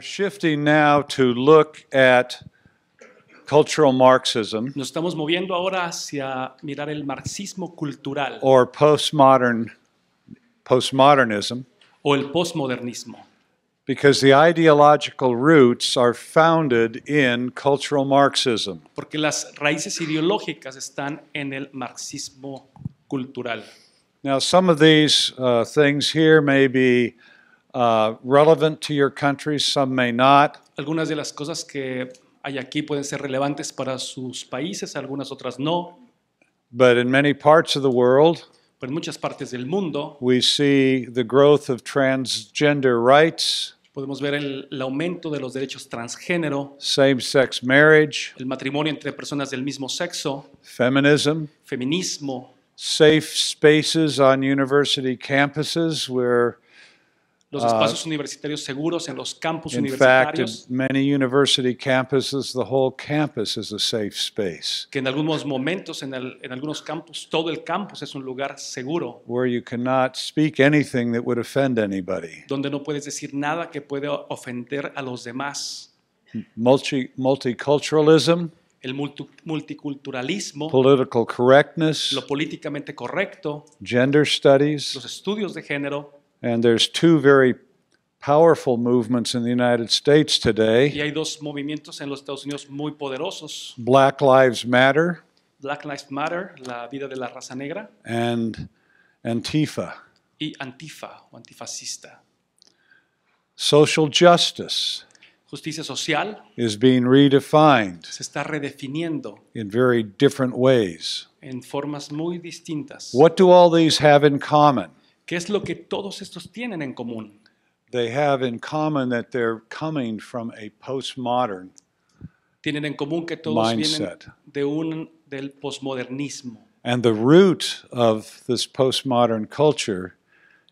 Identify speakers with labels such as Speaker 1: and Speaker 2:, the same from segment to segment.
Speaker 1: shifting now to look at cultural Marxism
Speaker 2: Nos estamos moviendo ahora hacia mirar el marxismo cultural
Speaker 1: or postmodernism
Speaker 2: o el posmodernismo,
Speaker 1: because the ideological roots are founded in cultural Marxism.
Speaker 2: porque las raíces ideológicas están en el marxismo cultural.
Speaker 1: Now, some of these things here may be relevant to your country, some may not.
Speaker 2: Algunas de las cosas que hay aquí pueden ser relevantes para sus países, algunas otras no,
Speaker 1: But in many parts of the world,
Speaker 2: pero en muchas partes del mundo
Speaker 1: we see the growth of transgender rights,
Speaker 2: podemos ver el aumento de los derechos transgénero,
Speaker 1: same-sex marriage,
Speaker 2: el matrimonio entre personas del mismo sexo,
Speaker 1: feminism,
Speaker 2: feminismo,
Speaker 1: safe spaces on university campuses where,
Speaker 2: los espacios universitarios seguros en los campus
Speaker 1: in fact, in
Speaker 2: universitarios,
Speaker 1: many university campuses, the whole campus is a safe space,
Speaker 2: que en algunos momentos, en algunos campus, todo el campus es un lugar seguro,
Speaker 1: where you cannot speak anything that would offend anybody.
Speaker 2: donde no puedes decir nada que pueda ofender a los demás.
Speaker 1: Multiculturalism,
Speaker 2: El multiculturalismo,
Speaker 1: political correctness,
Speaker 2: lo políticamente correcto,
Speaker 1: gender studies,
Speaker 2: los estudios de género,
Speaker 1: and there's two very powerful movements in the United States
Speaker 2: y
Speaker 1: today.
Speaker 2: hay dos movimientos en los Estados Unidos muy poderosos,
Speaker 1: Black Lives Matter
Speaker 2: Black Lives Matter, la vida de la raza negra,
Speaker 1: and Antifa.
Speaker 2: y Antifa o antifascista.
Speaker 1: Social justice
Speaker 2: Justicia social
Speaker 1: is being redefined
Speaker 2: se está redefiniendo
Speaker 1: in very different ways.
Speaker 2: en formas muy distintas.
Speaker 1: What do all these have in common?
Speaker 2: ¿Qué es lo que todos estos tienen en común?
Speaker 1: They have in common that they're coming from a postmodern
Speaker 2: Tienen en común que todos
Speaker 1: mindset.
Speaker 2: vienen del posmodernismo.
Speaker 1: And the root of this postmodern culture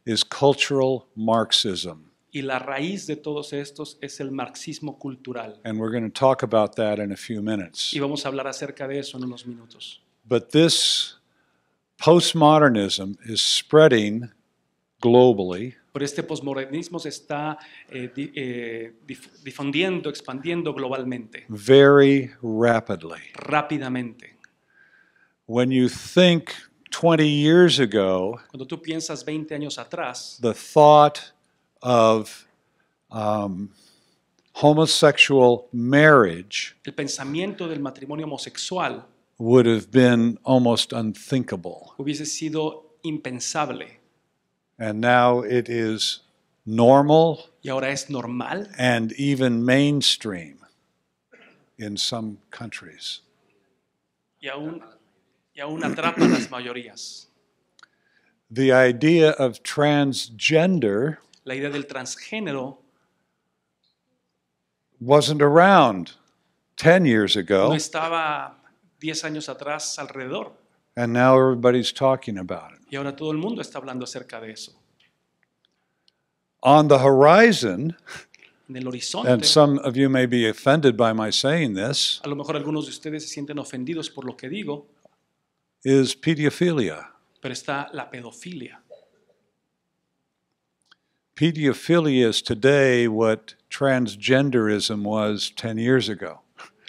Speaker 1: is cultural Marxism.
Speaker 2: Y la raíz de todos estos es el marxismo cultural.
Speaker 1: And we're going to talk about that in a few minutes.
Speaker 2: Y vamos a hablar acerca de eso en unos minutos.
Speaker 1: But this postmodernism is spreading globally,
Speaker 2: Pero este posmodernismo se está difundiendo, expandiendo globalmente,
Speaker 1: very rapidly.
Speaker 2: rápidamente.
Speaker 1: When you think 20 years ago,
Speaker 2: Cuando tú piensas 20 años atrás,
Speaker 1: the thought of homosexual marriage
Speaker 2: el pensamiento del matrimonio homosexual
Speaker 1: would have been almost unthinkable.
Speaker 2: hubiese sido impensable.
Speaker 1: And now it is normal
Speaker 2: Y ahora es normal
Speaker 1: and even mainstream in some countries.
Speaker 2: y aún atrapa a las mayorías.
Speaker 1: The idea of transgender
Speaker 2: La idea del transgénero
Speaker 1: wasn't around 10 years
Speaker 2: no
Speaker 1: ago,
Speaker 2: estaba 10 años atrás alrededor.
Speaker 1: and now everybody's talking about it.
Speaker 2: Y ahora todo el mundo está hablando acerca de eso.
Speaker 1: On the horizon,
Speaker 2: En el horizonte,
Speaker 1: and some of you may be offended by my saying this,
Speaker 2: a lo mejor algunos de ustedes se sienten ofendidos por lo que digo,
Speaker 1: is pedophilia.
Speaker 2: pero está la pedofilia.
Speaker 1: Pedophilia is today what transgenderism was 10 years ago.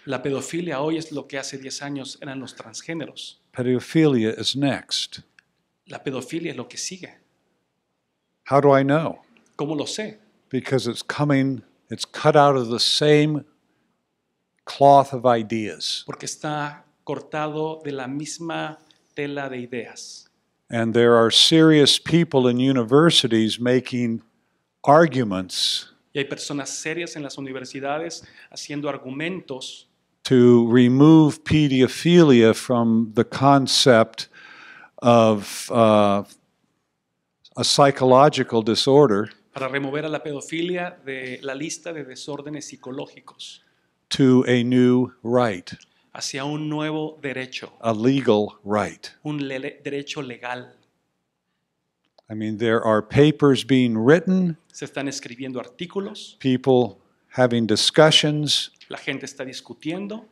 Speaker 2: La pedofilia hoy es lo que hace 10 años eran los transgéneros.
Speaker 1: Pedophilia is next.
Speaker 2: La pedofilia es lo que sigue.
Speaker 1: How do I know?
Speaker 2: ¿Cómo lo sé?
Speaker 1: Because it's cut out of the same cloth of ideas.
Speaker 2: Porque está cortado de la misma tela de ideas.
Speaker 1: And there are serious people in universities making arguments
Speaker 2: Y hay personas serias en las universidades haciendo argumentos
Speaker 1: to remove pedophilia from the concept of a psychological disorder
Speaker 2: para remover a la pedofilia de la lista de desórdenes psicológicos
Speaker 1: to a new right,
Speaker 2: hacia un nuevo derecho,
Speaker 1: a legal right.
Speaker 2: un derecho legal.
Speaker 1: I mean, there are papers being written,
Speaker 2: Se están escribiendo artículos,
Speaker 1: people having discussions,
Speaker 2: la gente está discutiendo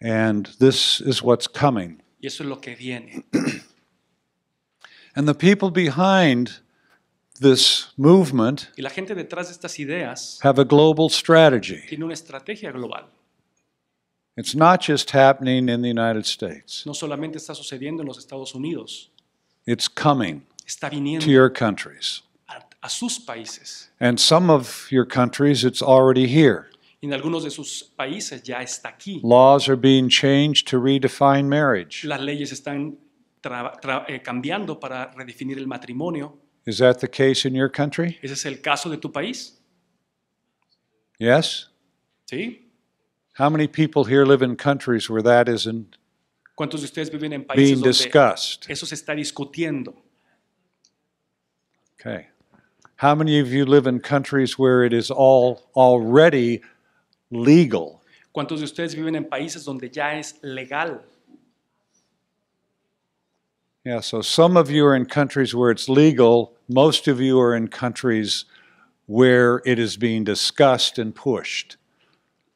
Speaker 1: and this is what's coming.
Speaker 2: y eso es lo que viene.
Speaker 1: And the people behind this movement
Speaker 2: Y la gente detrás de estas ideas
Speaker 1: have a global strategy.
Speaker 2: tiene una estrategia global.
Speaker 1: It's not just happening in the United States.
Speaker 2: No solamente está sucediendo en los Estados Unidos,
Speaker 1: It's coming
Speaker 2: está
Speaker 1: to
Speaker 2: viniendo
Speaker 1: your countries.
Speaker 2: a sus países.
Speaker 1: And some of your countries, it's already here.
Speaker 2: Y en algunos de sus países ya está aquí.
Speaker 1: Laws are being changed to redefine marriage.
Speaker 2: Las leyes están cambiando para redefinir el matrimonio.
Speaker 1: Is that the case in your country?
Speaker 2: ¿Ese es el caso de tu país?
Speaker 1: Yes?
Speaker 2: ¿Sí?
Speaker 1: How many people here live in countries where that isn't
Speaker 2: ¿Cuántos de ustedes viven en países
Speaker 1: being
Speaker 2: donde
Speaker 1: discussed?
Speaker 2: eso se está discutiendo?
Speaker 1: Okay. How many of you live in countries where it is all already legal?
Speaker 2: ¿Cuántos de ustedes viven en países donde ya es legal?
Speaker 1: Yeah, so some of you are in countries where it's legal. Most of you are in countries where it is being discussed and pushed.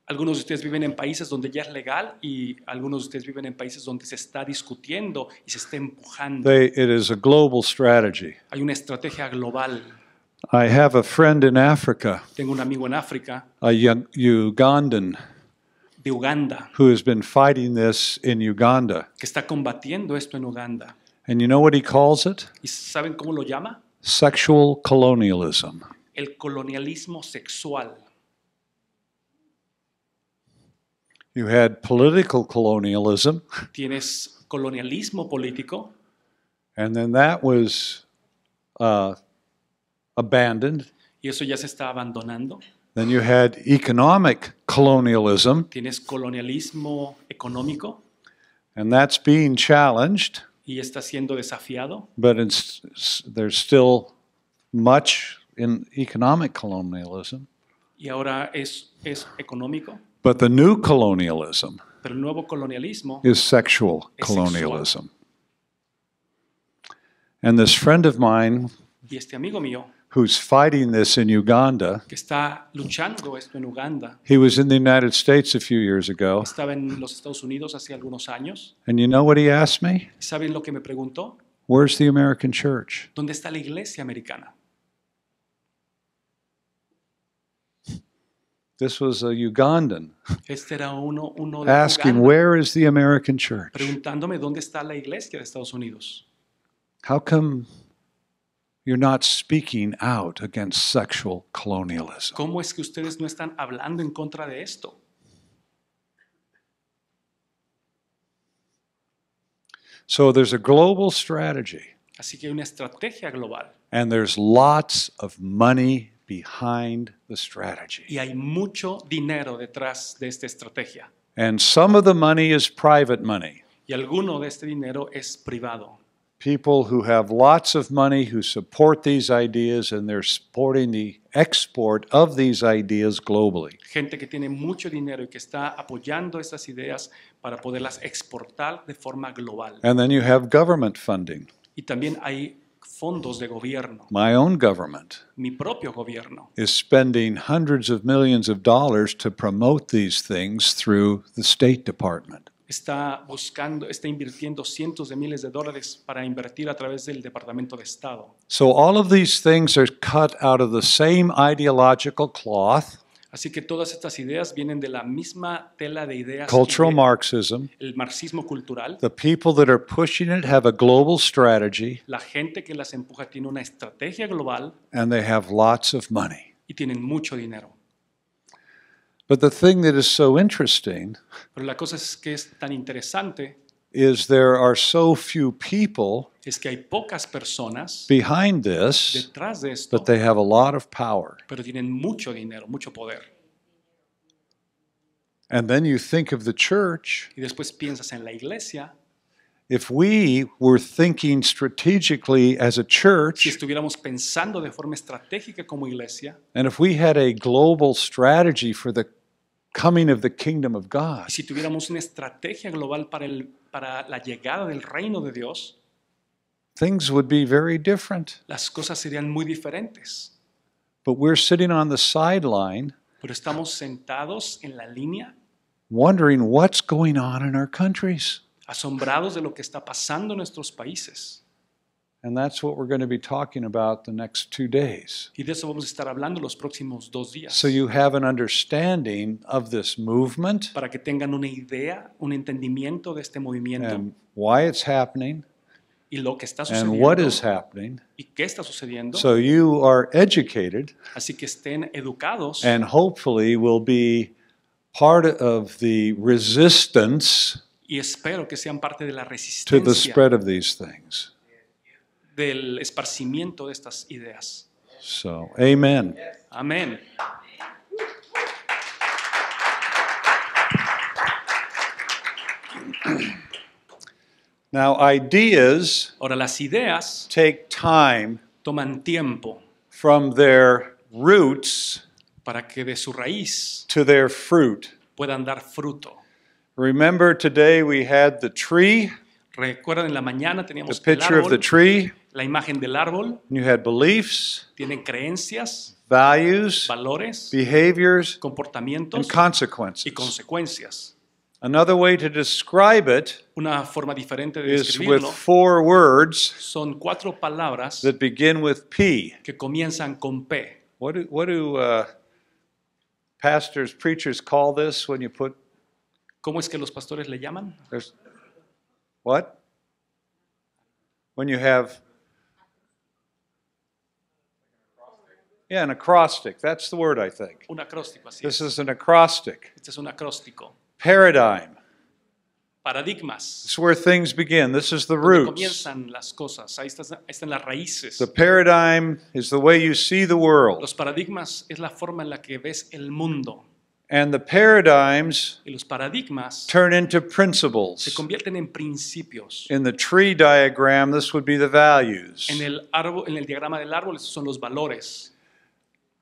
Speaker 2: Algunos de ustedes viven en países donde ya es legal y algunos de ustedes viven en países donde se está discutiendo y se está empujando.
Speaker 1: It is a global strategy.
Speaker 2: Hay una estrategia global.
Speaker 1: I have a friend in Africa,
Speaker 2: Tengo un amigo en África,
Speaker 1: a Ugandan,
Speaker 2: de Uganda,
Speaker 1: who has been fighting this in Uganda.
Speaker 2: que está combatiendo esto en Uganda.
Speaker 1: And you know what he calls it?
Speaker 2: ¿Y saben cómo lo llama?
Speaker 1: Sexual colonialism.
Speaker 2: El colonialismo sexual.
Speaker 1: You had political colonialism,
Speaker 2: Tienes colonialismo político
Speaker 1: and then that was abandoned.
Speaker 2: y eso ya se está abandonando.
Speaker 1: Then you had economic colonialism,
Speaker 2: Tienes colonialismo económico
Speaker 1: and that's being challenged,
Speaker 2: y está siendo desafiado,
Speaker 1: but there's still much in economic colonialism.
Speaker 2: y ahora es económico.
Speaker 1: But the new colonialism
Speaker 2: Pero el nuevo colonialismo
Speaker 1: is sexual
Speaker 2: es
Speaker 1: colonialism. And this friend of mine
Speaker 2: y este amigo mío
Speaker 1: who's fighting this in Uganda,
Speaker 2: que está luchando esto en Uganda,
Speaker 1: he was in the United States a few years ago.
Speaker 2: estaba en los Estados Unidos hace algunos años.
Speaker 1: And you know what he asked me?
Speaker 2: ¿Saben lo que me preguntó?
Speaker 1: Where's the American church?
Speaker 2: ¿Dónde está la iglesia americana?
Speaker 1: This was a Ugandan
Speaker 2: Este era uno de
Speaker 1: asking,
Speaker 2: Uganda,
Speaker 1: where is the American church?
Speaker 2: preguntándome dónde está la iglesia de Estados Unidos.
Speaker 1: How come you're not speaking out against sexual colonialism?
Speaker 2: ¿Cómo es que ustedes no están hablando en contra de esto?
Speaker 1: So there's a global strategy,
Speaker 2: Así que hay una estrategia global
Speaker 1: and there's lots of money behind the strategy.
Speaker 2: y hay mucho dinero detrás de esta estrategia.
Speaker 1: And some of the money is private money.
Speaker 2: Y alguno de este dinero es privado.
Speaker 1: People who have lots of money who support these ideas, and they're supporting the export of these ideas globally.
Speaker 2: Gente que tiene mucho dinero y que está apoyando estas ideas para poderlas exportar de forma global.
Speaker 1: And then you have government funding.
Speaker 2: Y también hay fondos de gobierno.
Speaker 1: My own government
Speaker 2: Mi propio gobierno
Speaker 1: is spending hundreds of millions of dollars to promote these things through the State Department.
Speaker 2: está invirtiendo cientos de miles de dólares para invertir a través del Departamento de Estado.
Speaker 1: So all of these things are cut out of the same ideological cloth,
Speaker 2: Así que todas estas ideas vienen de la misma tela de ideas,
Speaker 1: cultural
Speaker 2: y
Speaker 1: Marxism.
Speaker 2: el marxismo cultural.
Speaker 1: The people that are pushing it have a global strategy,
Speaker 2: La gente que las empuja tiene una estrategia global
Speaker 1: and they have lots of money.
Speaker 2: y tienen mucho dinero.
Speaker 1: But the thing that is so interesting
Speaker 2: Pero la cosa es que es tan interesante
Speaker 1: is there are so few people
Speaker 2: es que hay pocas personas
Speaker 1: behind this,
Speaker 2: detrás de esto,
Speaker 1: but they have a lot of power.
Speaker 2: pero tienen mucho dinero, mucho poder.
Speaker 1: And then you think of the church.
Speaker 2: Y después piensas en la iglesia.
Speaker 1: If we were thinking strategically as a
Speaker 2: Si
Speaker 1: church,
Speaker 2: estuviéramos pensando de forma estratégica como iglesia,
Speaker 1: and if we had a global strategy for the coming of the kingdom of God,
Speaker 2: y si tuviéramos una estrategia global para la llegada del reino de Dios,
Speaker 1: things would be very different.
Speaker 2: las cosas serían muy diferentes.
Speaker 1: But we're sitting on the sideline
Speaker 2: Pero estamos sentados en la línea,
Speaker 1: wondering what's going on in our countries.
Speaker 2: asombrados de lo que está pasando en nuestros países.
Speaker 1: And that's what we're going to be talking about the next 2 days.
Speaker 2: Y de eso vamos a estar hablando los próximos 2 días.
Speaker 1: So you have an understanding of this movement
Speaker 2: Para que tengan una idea, un entendimiento de este movimiento
Speaker 1: and why it's happening
Speaker 2: y lo que está
Speaker 1: and what
Speaker 2: sucediendo
Speaker 1: is happening.
Speaker 2: y qué está sucediendo.
Speaker 1: So you are educated
Speaker 2: Así que estén educados
Speaker 1: and hopefully will be part of the resistance
Speaker 2: y espero que sean parte de la
Speaker 1: to the
Speaker 2: resistencia
Speaker 1: spread of these things.
Speaker 2: del esparcimiento de estas ideas.
Speaker 1: So, amen.
Speaker 2: Amén.
Speaker 1: Now, ideas
Speaker 2: Ahora, las ideas
Speaker 1: take time
Speaker 2: toman tiempo
Speaker 1: from their roots
Speaker 2: para que de su raíz
Speaker 1: to their fruit.
Speaker 2: puedan dar fruto.
Speaker 1: Remember today we had the tree,
Speaker 2: Recuerdan, en la mañana
Speaker 1: the
Speaker 2: teníamos el
Speaker 1: picture of the
Speaker 2: árbol,
Speaker 1: tree,
Speaker 2: la imagen del árbol,
Speaker 1: and you had beliefs,
Speaker 2: tienen creencias,
Speaker 1: values,
Speaker 2: valores,
Speaker 1: behaviors,
Speaker 2: comportamientos
Speaker 1: and
Speaker 2: y
Speaker 1: consequences.
Speaker 2: consecuencias.
Speaker 1: Another way to describe it
Speaker 2: Una forma diferente de
Speaker 1: is with
Speaker 2: describirlo
Speaker 1: 4 words
Speaker 2: son 4 palabras
Speaker 1: that begin with P.
Speaker 2: que comienzan con P.
Speaker 1: What do pastors, preachers call this when you put,
Speaker 2: ¿Cómo es que los pastores le llaman?
Speaker 1: there's, what? When you have, yeah, an acrostic. That's the word, I think.
Speaker 2: Un acróstico, así
Speaker 1: This
Speaker 2: es.
Speaker 1: is an acrostic.
Speaker 2: Este es un acróstico.
Speaker 1: Paradigm.
Speaker 2: Paradigmas.
Speaker 1: This is where things begin. This is the
Speaker 2: Donde
Speaker 1: roots.
Speaker 2: comienzan las cosas. Ahí están las raíces.
Speaker 1: The paradigm is the way you see the world.
Speaker 2: Los paradigmas es la forma en la que ves el mundo.
Speaker 1: And the paradigms
Speaker 2: Y los paradigmas
Speaker 1: turn into
Speaker 2: se
Speaker 1: principles.
Speaker 2: convierten en principios.
Speaker 1: In the tree diagram, this would be the values.
Speaker 2: En el árbol, en el diagrama del árbol, esos son los valores.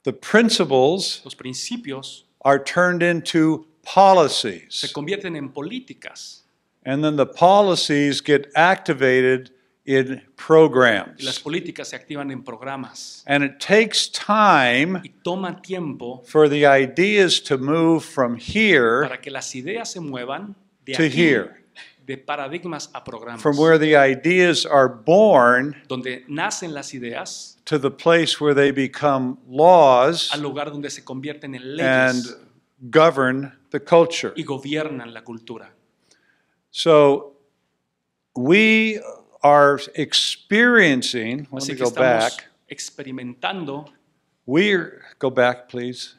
Speaker 1: The principles
Speaker 2: Los principios
Speaker 1: are turned into
Speaker 2: se
Speaker 1: policies.
Speaker 2: convierten en políticas.
Speaker 1: And then the policies get activated in
Speaker 2: Y las
Speaker 1: programs.
Speaker 2: políticas se activan en programas.
Speaker 1: And it takes time
Speaker 2: Y toma tiempo
Speaker 1: for the ideas to move from here
Speaker 2: para que las ideas se muevan de
Speaker 1: to
Speaker 2: aquí,
Speaker 1: here,
Speaker 2: de paradigmas a programas.
Speaker 1: from where the ideas are born
Speaker 2: Donde nacen las ideas
Speaker 1: to the place where they become laws
Speaker 2: al lugar donde se convierten en
Speaker 1: and
Speaker 2: leyes
Speaker 1: govern the culture.
Speaker 2: y gobiernan la cultura.
Speaker 1: So we are experiencing, let
Speaker 2: Así
Speaker 1: me
Speaker 2: que
Speaker 1: go
Speaker 2: estamos
Speaker 1: back.
Speaker 2: experimentando,
Speaker 1: Go back, please.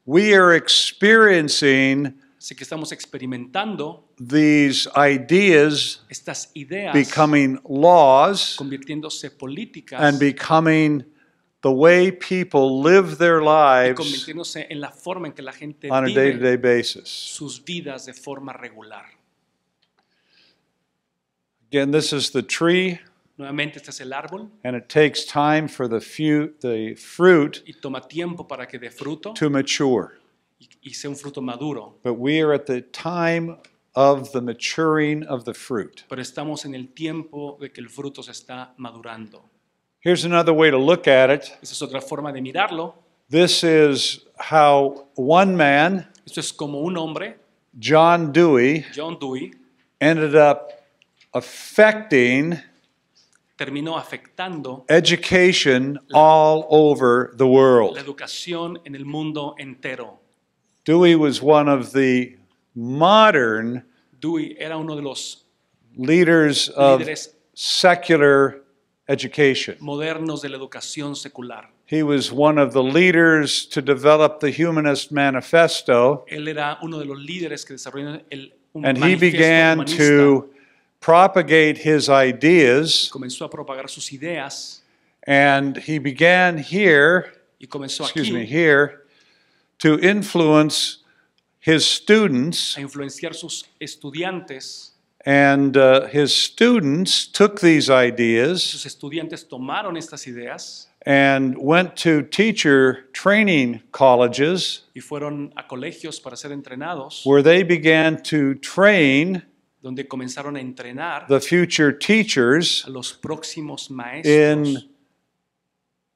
Speaker 1: We are experiencing
Speaker 2: así que estamos experimentando
Speaker 1: these ideas
Speaker 2: estas ideas
Speaker 1: becoming laws
Speaker 2: convirtiéndose políticas
Speaker 1: and becoming the way people live their
Speaker 2: y
Speaker 1: lives
Speaker 2: convirtiéndose en la forma en que la gente
Speaker 1: on a
Speaker 2: vive
Speaker 1: day-to-day basis.
Speaker 2: sus vidas de forma regular.
Speaker 1: Again, this is the tree,
Speaker 2: Nuevamente, este es el árbol
Speaker 1: and it takes time for the fruit
Speaker 2: y toma tiempo para que dé fruto
Speaker 1: to mature.
Speaker 2: y sea un fruto maduro.
Speaker 1: But we are at the time of the maturing of the fruit.
Speaker 2: Pero estamos en el tiempo de que el fruto se está madurando.
Speaker 1: Here's another way to look at it.
Speaker 2: Esa es otra forma de mirarlo.
Speaker 1: This is how one man,
Speaker 2: Esto es como un hombre,
Speaker 1: John Dewey,
Speaker 2: John Dewey,
Speaker 1: ended up affecting
Speaker 2: terminó afectando
Speaker 1: education all over the
Speaker 2: la
Speaker 1: world.
Speaker 2: educación en el mundo entero.
Speaker 1: Dewey was one of the modern
Speaker 2: Dewey era uno de los
Speaker 1: leaders of
Speaker 2: líderes
Speaker 1: secular education.
Speaker 2: modernos de la educación secular.
Speaker 1: He was one of the leaders to develop the Humanist Manifesto,
Speaker 2: Él era uno de los líderes que desarrollaron un
Speaker 1: and he
Speaker 2: manifiesto
Speaker 1: began
Speaker 2: humanista.
Speaker 1: to propagate his ideas,
Speaker 2: Comenzó a propagar sus ideas
Speaker 1: and he began here,
Speaker 2: y comenzó
Speaker 1: here, to influence his students,
Speaker 2: a influenciar sus estudiantes.
Speaker 1: and his students took these ideas
Speaker 2: Sus estudiantes tomaron estas ideas
Speaker 1: and went to teacher training colleges
Speaker 2: y fueron a colegios para ser entrenados,
Speaker 1: where they began to train
Speaker 2: donde comenzaron a entrenar
Speaker 1: the future teachers
Speaker 2: a los próximos
Speaker 1: in
Speaker 2: maestros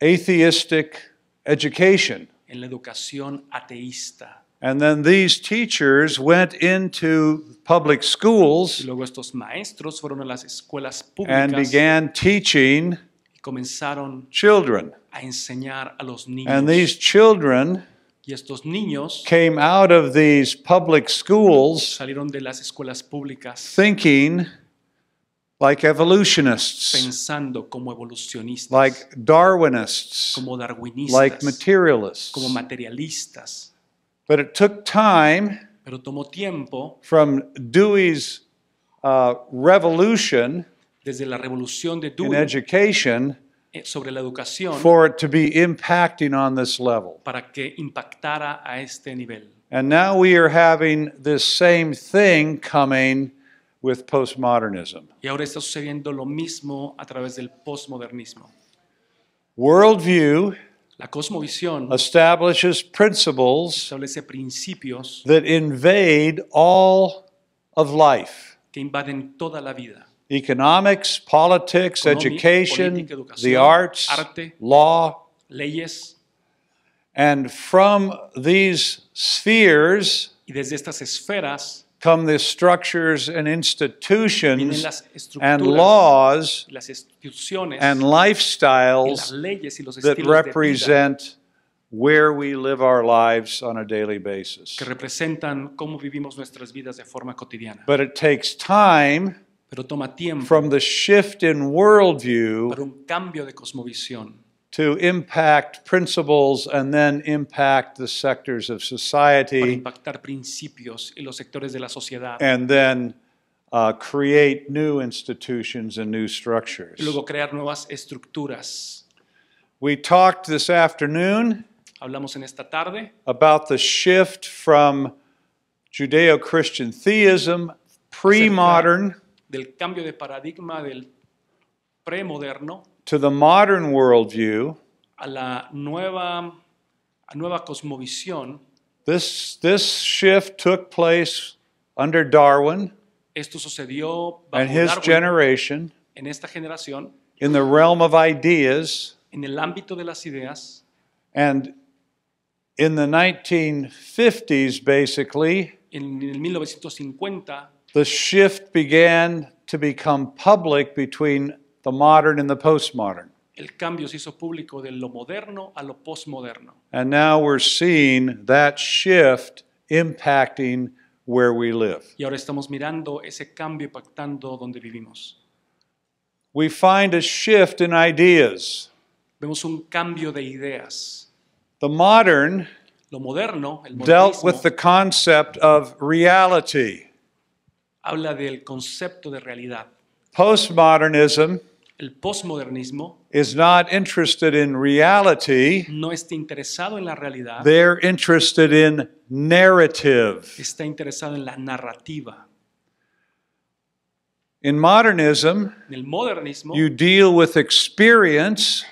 Speaker 1: atheistic education.
Speaker 2: en la educación ateísta.
Speaker 1: And then these teachers went into public
Speaker 2: Y
Speaker 1: schools
Speaker 2: luego estos maestros fueron a las escuelas
Speaker 1: and
Speaker 2: públicas
Speaker 1: began teaching
Speaker 2: y comenzaron
Speaker 1: children.
Speaker 2: a enseñar a los
Speaker 1: And these
Speaker 2: niños.
Speaker 1: children
Speaker 2: Y estos niños
Speaker 1: came out of these public schools
Speaker 2: salieron de las escuelas públicas
Speaker 1: thinking like evolutionists,
Speaker 2: pensando como evolucionistas,
Speaker 1: like Darwinists,
Speaker 2: como
Speaker 1: like
Speaker 2: darwinistas,
Speaker 1: materialists.
Speaker 2: como materialistas.
Speaker 1: But it took time
Speaker 2: Pero tomó tiempo
Speaker 1: from Dewey's revolution
Speaker 2: desde la revolución de
Speaker 1: in
Speaker 2: Dewey
Speaker 1: education
Speaker 2: sobre la educación
Speaker 1: for it to be impacting on this level.
Speaker 2: para que impactara a este nivel.
Speaker 1: And now we are having this same thing coming with postmodernism.
Speaker 2: Y ahora está sucediendo lo mismo a través del postmodernismo.
Speaker 1: Worldview
Speaker 2: La cosmovisión
Speaker 1: establishes principles
Speaker 2: establece principios
Speaker 1: that invade all of life.
Speaker 2: que invaden toda la vida.
Speaker 1: Economics, politics, education,
Speaker 2: política, educación,
Speaker 1: the arts,
Speaker 2: arte,
Speaker 1: law.
Speaker 2: leyes,
Speaker 1: And from these spheres
Speaker 2: y desde estas esferas
Speaker 1: come the structures and
Speaker 2: vienen
Speaker 1: institutions
Speaker 2: las
Speaker 1: and
Speaker 2: estructuras,
Speaker 1: laws
Speaker 2: las instituciones
Speaker 1: and
Speaker 2: y las
Speaker 1: lifestyles
Speaker 2: leyes y los
Speaker 1: that
Speaker 2: estilos de vida
Speaker 1: represent where we live our lives on a daily basis.
Speaker 2: que representan cómo vivimos nuestras vidas de forma cotidiana.
Speaker 1: But it takes time
Speaker 2: Pero toma tiempo
Speaker 1: from the shift in worldview
Speaker 2: para un cambio de cosmovisión
Speaker 1: to impact principles and then impact the sectors of
Speaker 2: para
Speaker 1: society
Speaker 2: impactar principios y los sectores de la sociedad
Speaker 1: and then create new institutions and new structures.
Speaker 2: y luego crear nuevas estructuras.
Speaker 1: We talked this afternoon
Speaker 2: Hablamos en esta tarde
Speaker 1: about the shift from Judeo-Christian theism, pre-modern,
Speaker 2: del cambio de paradigma del premoderno
Speaker 1: to the modern worldview.
Speaker 2: a la nueva cosmovisión.
Speaker 1: This shift took place under Darwin
Speaker 2: Esto sucedió
Speaker 1: and
Speaker 2: bajo
Speaker 1: his
Speaker 2: Darwin
Speaker 1: generation
Speaker 2: en esta generación,
Speaker 1: in the realm of ideas,
Speaker 2: en el ámbito de las ideas,
Speaker 1: and in the 1950s, basically,
Speaker 2: en el 1950
Speaker 1: the shift began to become public between the modern and the postmodern.
Speaker 2: el cambio se hizo público de lo moderno a lo postmoderno.
Speaker 1: And now we're seeing that shift impacting where we live.
Speaker 2: Y ahora estamos mirando ese cambio impactando donde vivimos.
Speaker 1: We find a shift in ideas.
Speaker 2: Vemos un cambio de ideas.
Speaker 1: The modern
Speaker 2: Lo moderno, el
Speaker 1: dealt
Speaker 2: modernismo,
Speaker 1: with the concept of reality.
Speaker 2: habla del concepto de realidad.
Speaker 1: Postmodernism
Speaker 2: El postmodernismo
Speaker 1: is not interested in reality.
Speaker 2: no está interesado en la realidad,
Speaker 1: They're interested in narrative.
Speaker 2: está interesado en la narrativa.
Speaker 1: In modernism,
Speaker 2: En el modernismo
Speaker 1: you deal with experience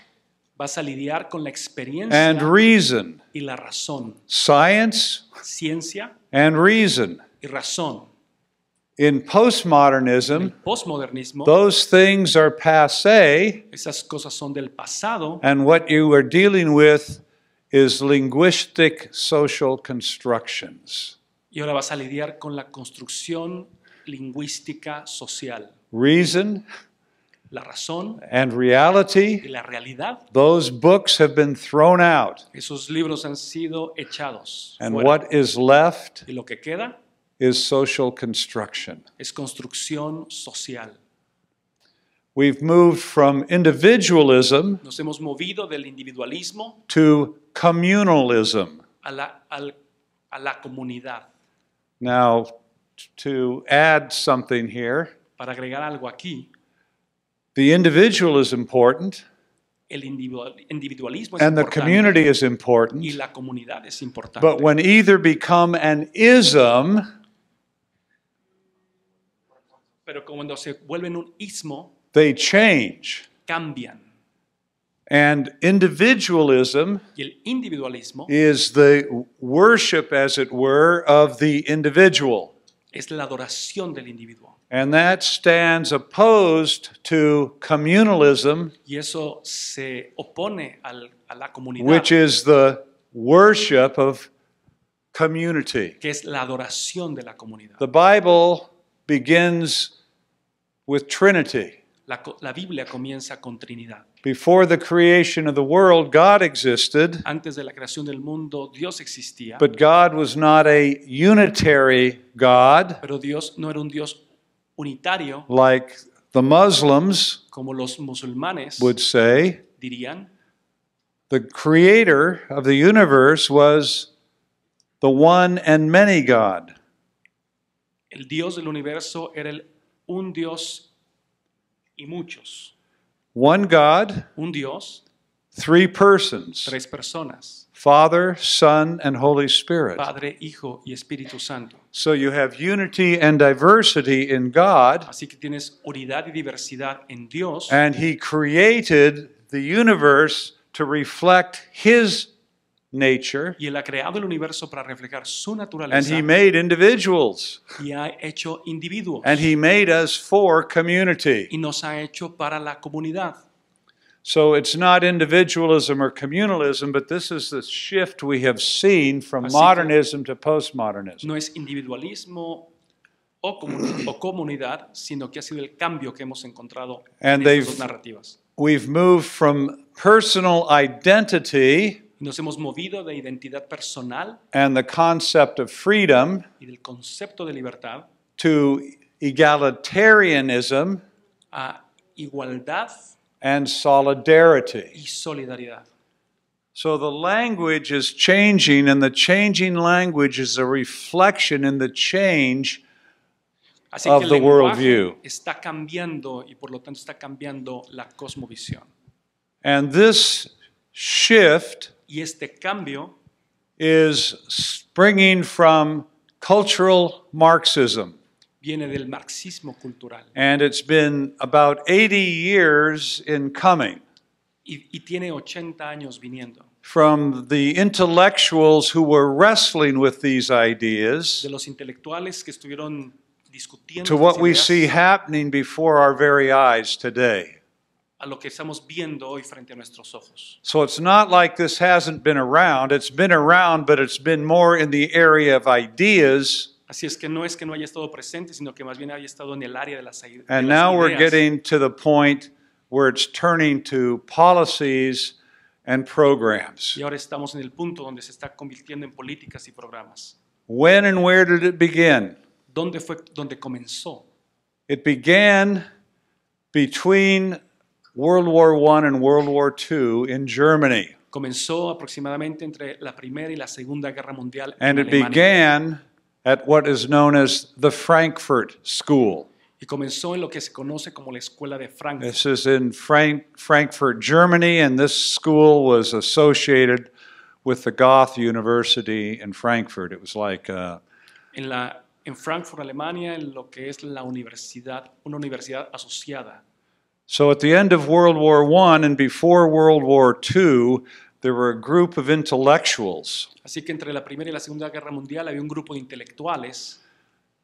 Speaker 2: vas a lidiar con la experiencia
Speaker 1: and reason,
Speaker 2: y la razón.
Speaker 1: science
Speaker 2: Ciencia
Speaker 1: and reason.
Speaker 2: y razón.
Speaker 1: In
Speaker 2: En
Speaker 1: postmodernism,
Speaker 2: el postmodernismo,
Speaker 1: those things are passé,
Speaker 2: esas cosas son del pasado
Speaker 1: and what you are dealing with is linguistic social constructions.
Speaker 2: y ahora vas a lidiar con la construcción lingüística social.
Speaker 1: Reason
Speaker 2: La razón
Speaker 1: and
Speaker 2: y
Speaker 1: reality,
Speaker 2: la realidad,
Speaker 1: those books have been thrown out.
Speaker 2: esos libros han sido echados
Speaker 1: And
Speaker 2: fuera.
Speaker 1: what is left
Speaker 2: Y lo que queda
Speaker 1: is social construction.
Speaker 2: es construcción social.
Speaker 1: We've moved from individualism
Speaker 2: Nos hemos movido del individualismo
Speaker 1: to communalism.
Speaker 2: a la comunidad.
Speaker 1: Now, to add something here,
Speaker 2: Para agregar algo aquí,
Speaker 1: the individual is important
Speaker 2: el individualismo es
Speaker 1: and the
Speaker 2: importante
Speaker 1: community is
Speaker 2: y
Speaker 1: important,
Speaker 2: la comunidad es importante.
Speaker 1: but when either become an ism,
Speaker 2: Pero cuando se vuelven un ismo,
Speaker 1: they change.
Speaker 2: cambian.
Speaker 1: And individualism
Speaker 2: Y el individualismo
Speaker 1: is the worship, as it were, of the individual.
Speaker 2: es la adoración del individuo.
Speaker 1: And that stands opposed to communalism,
Speaker 2: Y eso se opone a la comunidad,
Speaker 1: which is the worship of community.
Speaker 2: que es la adoración de la comunidad.
Speaker 1: The Bible begins with Trinity.
Speaker 2: La Biblia comienza con Trinidad.
Speaker 1: Before the creation of the world, God existed,
Speaker 2: Antes de la creación del mundo, Dios existía,
Speaker 1: but God was not a unitary God
Speaker 2: pero Dios no era un Dios unitario,
Speaker 1: like the Muslims
Speaker 2: como los musulmanes
Speaker 1: would say.
Speaker 2: dirían.
Speaker 1: The creator of the universe was the one and many God.
Speaker 2: El Dios del universo era un Dios y muchos.
Speaker 1: One God,
Speaker 2: Un Dios,
Speaker 1: three persons,
Speaker 2: tres personas,
Speaker 1: Father, Son, and Holy Spirit.
Speaker 2: Padre, Hijo y Espíritu Santo.
Speaker 1: So you have unity and diversity in God,
Speaker 2: Así que tienes unidad y diversidad en Dios,
Speaker 1: and He created the universe to reflect His nature,
Speaker 2: y Él ha creado el universo para reflejar su
Speaker 1: and
Speaker 2: naturaleza
Speaker 1: He made individuals,
Speaker 2: y ha hecho individuos
Speaker 1: and He made us for community.
Speaker 2: y nos ha hecho para la comunidad.
Speaker 1: So it's not individualism or communalism, but this is the shift we have seen from
Speaker 2: Así que-
Speaker 1: modernism to postmodernism.
Speaker 2: No es individualismo o comunidad, sino que ha sido el cambio que hemos encontrado en
Speaker 1: And
Speaker 2: estas
Speaker 1: they've-
Speaker 2: dos narrativas.
Speaker 1: We've moved from personal identity
Speaker 2: Nos hemos movido de identidad personal
Speaker 1: and the concept of freedom
Speaker 2: y del concepto de libertad
Speaker 1: to egalitarianism
Speaker 2: a igualdad
Speaker 1: and solidarity.
Speaker 2: y solidaridad.
Speaker 1: So the language is changing, and the changing language is a reflection in the change
Speaker 2: Así
Speaker 1: of
Speaker 2: que el
Speaker 1: the
Speaker 2: lenguaje
Speaker 1: worldview.
Speaker 2: está cambiando y por lo tanto está cambiando la cosmovisión.
Speaker 1: And this shift
Speaker 2: Y este cambio
Speaker 1: is springing from cultural Marxism.
Speaker 2: viene del marxismo cultural
Speaker 1: And it's been about 80 years in coming
Speaker 2: y tiene 80 años viniendo.
Speaker 1: from the intellectuals who were wrestling with these ideas
Speaker 2: De los intelectuales que estuvieron discutiendo
Speaker 1: to what
Speaker 2: estas
Speaker 1: we
Speaker 2: ideas
Speaker 1: see happening before our very eyes today.
Speaker 2: a lo que estamos viendo hoy frente a nuestros ojos.
Speaker 1: So it's not like this hasn't been around. It's been around, but it's been more in the area of ideas.
Speaker 2: Así es que no haya estado presente, sino que más bien haya estado en el área de las ideas.
Speaker 1: And now we're getting to the point where it's turning to policies and programs.
Speaker 2: Y ahora estamos en el punto donde se está convirtiendo en políticas y programas.
Speaker 1: When and where did it begin?
Speaker 2: ¿Dónde fue donde comenzó?
Speaker 1: It began between World War I and World War II in Germany.
Speaker 2: Comenzó aproximadamente entre la Primera y la Segunda Guerra Mundial
Speaker 1: And
Speaker 2: en
Speaker 1: it
Speaker 2: Alemania.
Speaker 1: began at what is known as the Frankfurt School.
Speaker 2: Y comenzó en lo que se conoce como la Escuela de Frankfurt.
Speaker 1: This is in Frankfurt, Germany, and this school was associated with the Goethe University in Frankfurt. It was like
Speaker 2: En Frankfurt, Alemania, en lo que es la universidad, una universidad asociada.
Speaker 1: so at the end of World War I and before World War II, there were a group of intellectuals,
Speaker 2: Así que entre la Primera y la Segunda Guerra Mundial había un grupo de intelectuales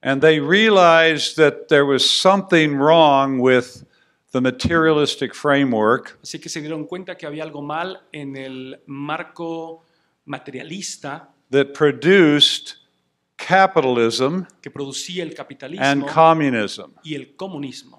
Speaker 1: and they realized that there was something wrong with the materialistic framework,
Speaker 2: Así que se dieron cuenta que había algo mal en el marco materialista
Speaker 1: that produced capitalism
Speaker 2: que producía el
Speaker 1: and
Speaker 2: capitalismo
Speaker 1: communism.
Speaker 2: y el comunismo.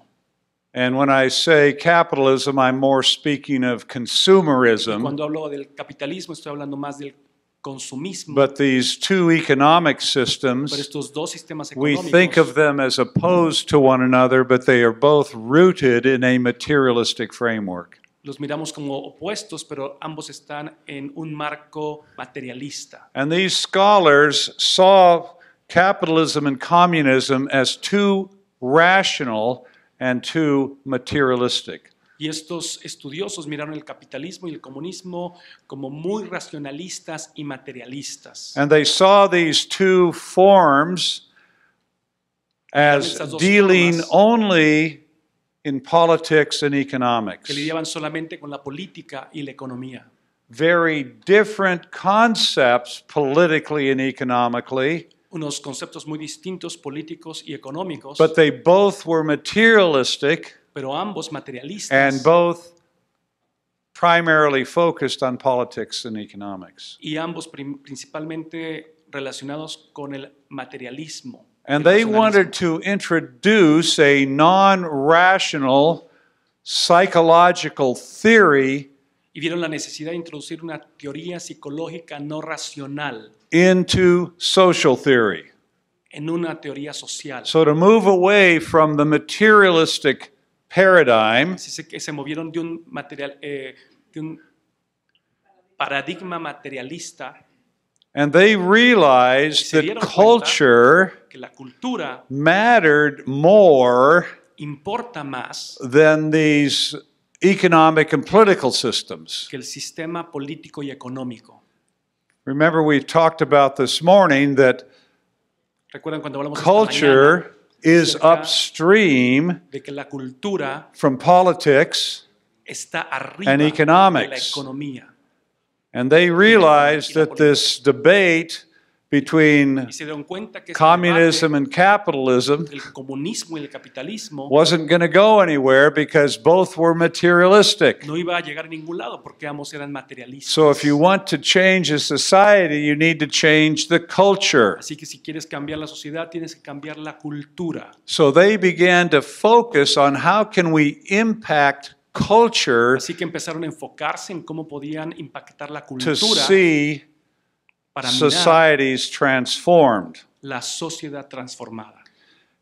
Speaker 1: And when I say capitalism, I'm more speaking of
Speaker 2: Y
Speaker 1: consumerism.
Speaker 2: cuando hablo del capitalismo estoy hablando más del consumismo,
Speaker 1: But these two economic
Speaker 2: pero
Speaker 1: systems,
Speaker 2: estos dos sistemas
Speaker 1: we think of
Speaker 2: económicos
Speaker 1: them as opposed to one another, but they are both rooted in a materialistic framework.
Speaker 2: los miramos como opuestos, pero ambos están en un marco materialista.
Speaker 1: And these scholars saw capitalism and communism as too rational and too materialistic.
Speaker 2: Y estos estudiosos miraron el capitalismo y el comunismo como muy racionalistas y materialistas.
Speaker 1: And they saw these two forms as
Speaker 2: Estas dos
Speaker 1: dealing
Speaker 2: formas
Speaker 1: only in politics and economics.
Speaker 2: que lidiaban solamente con la política y la economía.
Speaker 1: Very different concepts politically and economically,
Speaker 2: Unos conceptos muy distintos políticos y económicos,
Speaker 1: but they both were materialistic
Speaker 2: pero ambos materialistas
Speaker 1: and both primarily focused on politics and economics.
Speaker 2: y ambos principalmente relacionados con el materialismo.
Speaker 1: And
Speaker 2: el
Speaker 1: they
Speaker 2: racionalismo.
Speaker 1: wanted to introduce a non-rational psychological theory
Speaker 2: Y vieron la necesidad de introducir una teoría psicológica no racional
Speaker 1: into social theory.
Speaker 2: en una teoría social.
Speaker 1: So to move away from the materialistic paradigm
Speaker 2: Así que se movieron de un paradigma materialista,
Speaker 1: and they realized
Speaker 2: se
Speaker 1: that
Speaker 2: dieron cuenta
Speaker 1: culture
Speaker 2: que la cultura
Speaker 1: mattered more
Speaker 2: importa más
Speaker 1: than these economic and political systems.
Speaker 2: que el sistema político y económico.
Speaker 1: Remember, we talked about this morning that
Speaker 2: Recuerdan cuando hablamos esta
Speaker 1: culture
Speaker 2: mañana
Speaker 1: is
Speaker 2: acerca
Speaker 1: upstream
Speaker 2: de que la cultura
Speaker 1: from politics,
Speaker 2: está arriba
Speaker 1: and
Speaker 2: de la
Speaker 1: economics.
Speaker 2: economía.
Speaker 1: and they realized that this debate between
Speaker 2: Y se dieron cuenta que este
Speaker 1: communism and capitalism
Speaker 2: debate, el comunismo y el capitalismo
Speaker 1: wasn't going to go anywhere because both were materialistic.
Speaker 2: no iba a llegar a ningún lado porque ambos eran materialistas.
Speaker 1: So if you want to change a society, you need to change the culture.
Speaker 2: Así que si quieres cambiar la sociedad, tienes que cambiar la cultura.
Speaker 1: So they began to focus on how can we impact culture
Speaker 2: Así que empezaron a enfocarse en cómo podían impactar la
Speaker 1: to
Speaker 2: cultura
Speaker 1: see
Speaker 2: para mirar
Speaker 1: societies transformed.
Speaker 2: la sociedad transformada.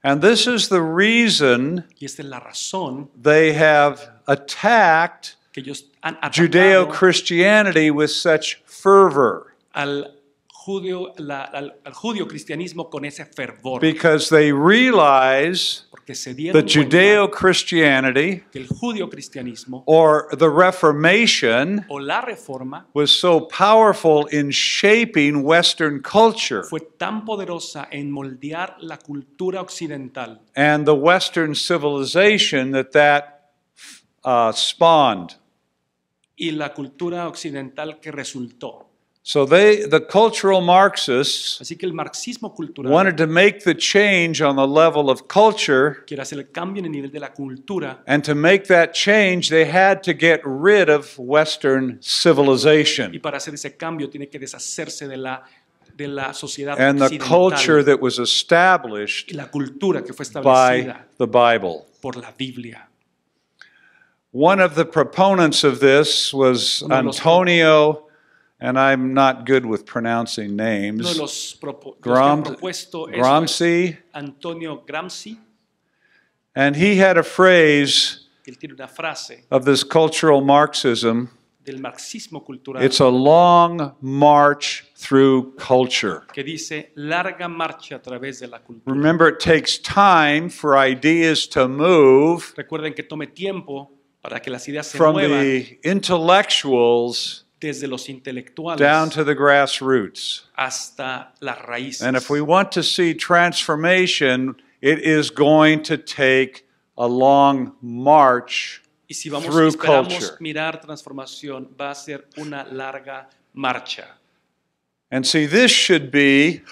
Speaker 1: And this is the reason
Speaker 2: Y esta es la razón
Speaker 1: they have attacked
Speaker 2: que ellos han atacado
Speaker 1: Judeo-Christianity with such fervor,
Speaker 2: al judío cristianismo con ese fervor,
Speaker 1: because they realize
Speaker 2: porque se dieron
Speaker 1: that
Speaker 2: cuenta
Speaker 1: Judeo-Christianity
Speaker 2: que el judío cristianismo
Speaker 1: or the Reformation
Speaker 2: o la reforma
Speaker 1: was so powerful in shaping Western culture
Speaker 2: fue tan poderosa en moldear la cultura occidental
Speaker 1: and the Western civilization that spawned.
Speaker 2: y la cultura occidental que resultó.
Speaker 1: So the cultural Marxists
Speaker 2: Así que el marxismo cultural
Speaker 1: wanted to make the change on the level of culture,
Speaker 2: quiere hacer el cambio en el nivel de la cultura,
Speaker 1: and to make that change, they had to get rid of Western
Speaker 2: y
Speaker 1: civilization
Speaker 2: para hacer ese cambio tiene que deshacerse de la sociedad
Speaker 1: and the culture
Speaker 2: occidental
Speaker 1: that was established
Speaker 2: y la cultura que fue
Speaker 1: by
Speaker 2: establecida
Speaker 1: the Bible.
Speaker 2: por la Biblia.
Speaker 1: One of the proponents of this was
Speaker 2: Uno de los
Speaker 1: Antonio, and I'm not good with pronouncing
Speaker 2: Uno de
Speaker 1: names,
Speaker 2: los que han propuesto eso es
Speaker 1: Gramsci,
Speaker 2: Antonio Gramsci.
Speaker 1: and he had a phrase
Speaker 2: Él tiene una frase
Speaker 1: of this cultural Marxism.
Speaker 2: del marxismo cultural
Speaker 1: It's a long march through culture.
Speaker 2: que dice larga marcha a través de la cultura.
Speaker 1: Remember, it takes time for ideas to move
Speaker 2: Recuerden que tome tiempo para que las ideas se
Speaker 1: from
Speaker 2: muevan
Speaker 1: the intellectuals
Speaker 2: desde los intelectuales
Speaker 1: down to the grassroots.
Speaker 2: hasta las raíces.
Speaker 1: And if we want to see transformation, it is going to take a long march
Speaker 2: Y si vamos,
Speaker 1: through
Speaker 2: esperamos
Speaker 1: culture.
Speaker 2: mirar transformación, va a ser una larga marcha.
Speaker 1: And see, this should be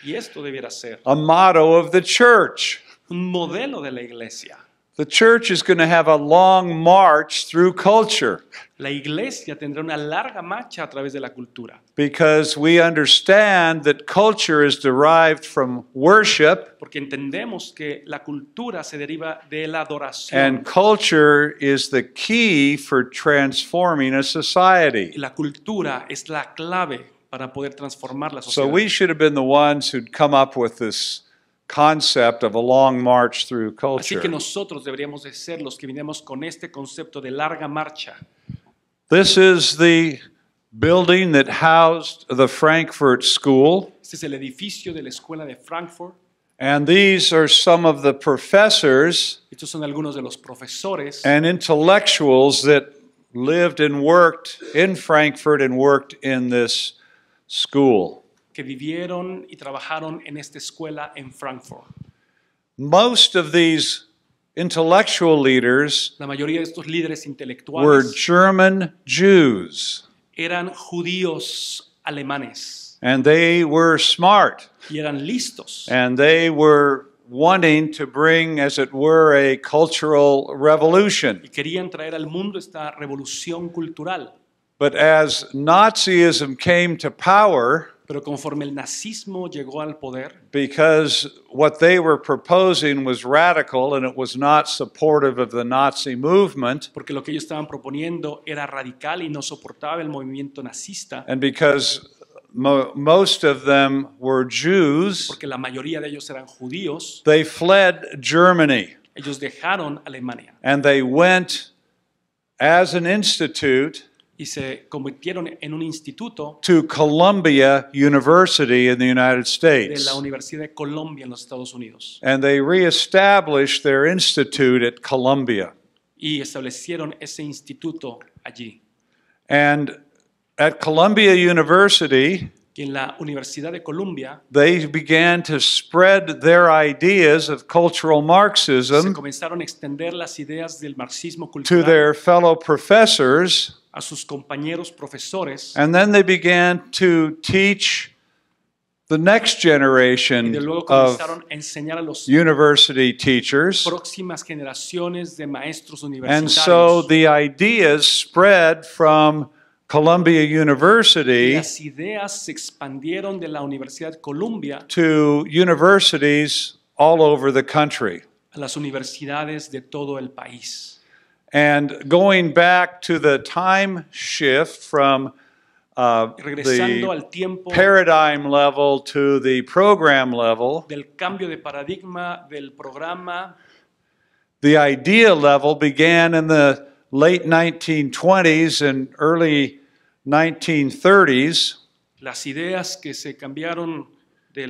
Speaker 2: Y esto debiera ser
Speaker 1: a motto of the church.
Speaker 2: un modelo de la iglesia.
Speaker 1: The church is going to have a long march through culture
Speaker 2: La iglesia tendrá una larga marcha a través de la cultura,
Speaker 1: because we understand that culture is derived from worship,
Speaker 2: porque entendemos que la cultura se deriva de la adoración.
Speaker 1: and culture is the key for transforming a
Speaker 2: Y
Speaker 1: society.
Speaker 2: la cultura es la clave para poder transformar la
Speaker 1: So
Speaker 2: sociedad.
Speaker 1: we should have been the ones who'd come up with this concept of a long march through
Speaker 2: Así que
Speaker 1: culture.
Speaker 2: nosotros deberíamos de ser los que vinimos con este concepto de larga marcha.
Speaker 1: This is the building that housed the Frankfurt School,
Speaker 2: Este es el edificio de la escuela de Frankfurt.
Speaker 1: and these are some of the professors
Speaker 2: Estos son algunos de los profesores
Speaker 1: and intellectuals that lived and worked in Frankfurt and worked in this school.
Speaker 2: que vivieron y trabajaron en esta escuela en Frankfurt.
Speaker 1: Most of these intellectual leaders
Speaker 2: La mayoría de estos líderes
Speaker 1: were
Speaker 2: intelectuales
Speaker 1: German Jews,
Speaker 2: eran judíos alemanes
Speaker 1: and they were smart,
Speaker 2: y eran listos
Speaker 1: and they were wanting to bring, as it were, a cultural revolution.
Speaker 2: y querían traer al mundo esta revolución cultural.
Speaker 1: But as Nazism came to power,
Speaker 2: Pero conforme el nazismo llegó al poder,
Speaker 1: because what they were proposing was radical and it was not supportive of the Nazi movement,
Speaker 2: porque lo que ellos estaban proponiendo era radical y no soportaba el movimiento nazista,
Speaker 1: and because most of them were Jews,
Speaker 2: porque la mayoría de ellos eran judíos,
Speaker 1: they fled Germany
Speaker 2: ellos dejaron Alemania
Speaker 1: and they went as an institute
Speaker 2: y se convirtieron en un instituto
Speaker 1: to Columbia University in the United
Speaker 2: de la
Speaker 1: States.
Speaker 2: Universidad de Colombia en los Estados Unidos
Speaker 1: And they reestablished their institute at Columbia.
Speaker 2: y establecieron ese instituto allí.
Speaker 1: And at Columbia University,
Speaker 2: Y en la Universidad de Columbia
Speaker 1: they began to spread their ideas of cultural
Speaker 2: se
Speaker 1: Marxism
Speaker 2: comenzaron a extender las ideas del marxismo
Speaker 1: to
Speaker 2: cultural
Speaker 1: their fellow professors,
Speaker 2: a sus compañeros profesores
Speaker 1: and then they began to teach the next
Speaker 2: y de
Speaker 1: generation
Speaker 2: luego
Speaker 1: of
Speaker 2: comenzaron a enseñar a los
Speaker 1: university teachers.
Speaker 2: próximas generaciones de maestros
Speaker 1: And
Speaker 2: universitarios.
Speaker 1: so the ideas spread from Columbia
Speaker 2: Y
Speaker 1: University
Speaker 2: las ideas se expandieron de la Universidad de Columbia
Speaker 1: to universities all over the country.
Speaker 2: a las universidades de todo el país.
Speaker 1: And going back to the time shift from
Speaker 2: Regresando
Speaker 1: the
Speaker 2: al tiempo
Speaker 1: paradigm level to the program level,
Speaker 2: del cambio de paradigma del programa,
Speaker 1: the idea level began in the late 1920s and early 1930s.
Speaker 2: las ideas que se cambiaron de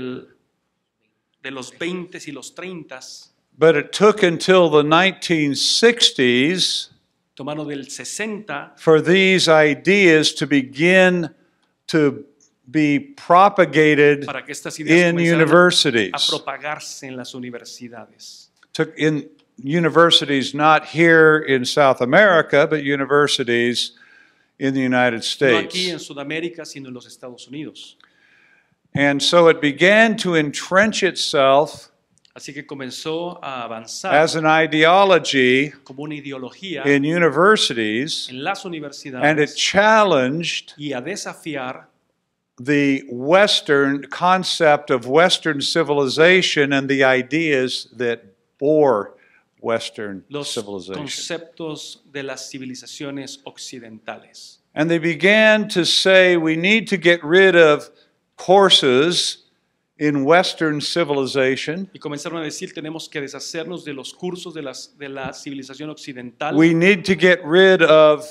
Speaker 2: los 20s y los 30s,
Speaker 1: But it took until the 1960s
Speaker 2: tomaron del 60
Speaker 1: for these ideas to begin to be propagated
Speaker 2: para que estas ideas
Speaker 1: in
Speaker 2: comenzaran a
Speaker 1: universities.
Speaker 2: propagarse en las universidades.
Speaker 1: Took in universities not here in South America, but universities in the United
Speaker 2: No aquí
Speaker 1: States.
Speaker 2: en Sudamérica, sino en los Estados Unidos.
Speaker 1: And so it began to entrench itself
Speaker 2: Así que comenzó a avanzar
Speaker 1: as an ideology
Speaker 2: como una ideología
Speaker 1: in universities,
Speaker 2: en las
Speaker 1: and it
Speaker 2: universidades
Speaker 1: challenged
Speaker 2: y a desafiar
Speaker 1: the Western concept of Western civilization and the ideas that bore Western
Speaker 2: los
Speaker 1: civilization.
Speaker 2: conceptos de las civilizaciones occidentales.
Speaker 1: And they began to say we need to get rid of courses in Western civilization.
Speaker 2: Y comenzaron a decir, tenemos que deshacernos de los cursos de la civilización occidental.
Speaker 1: We need to get rid of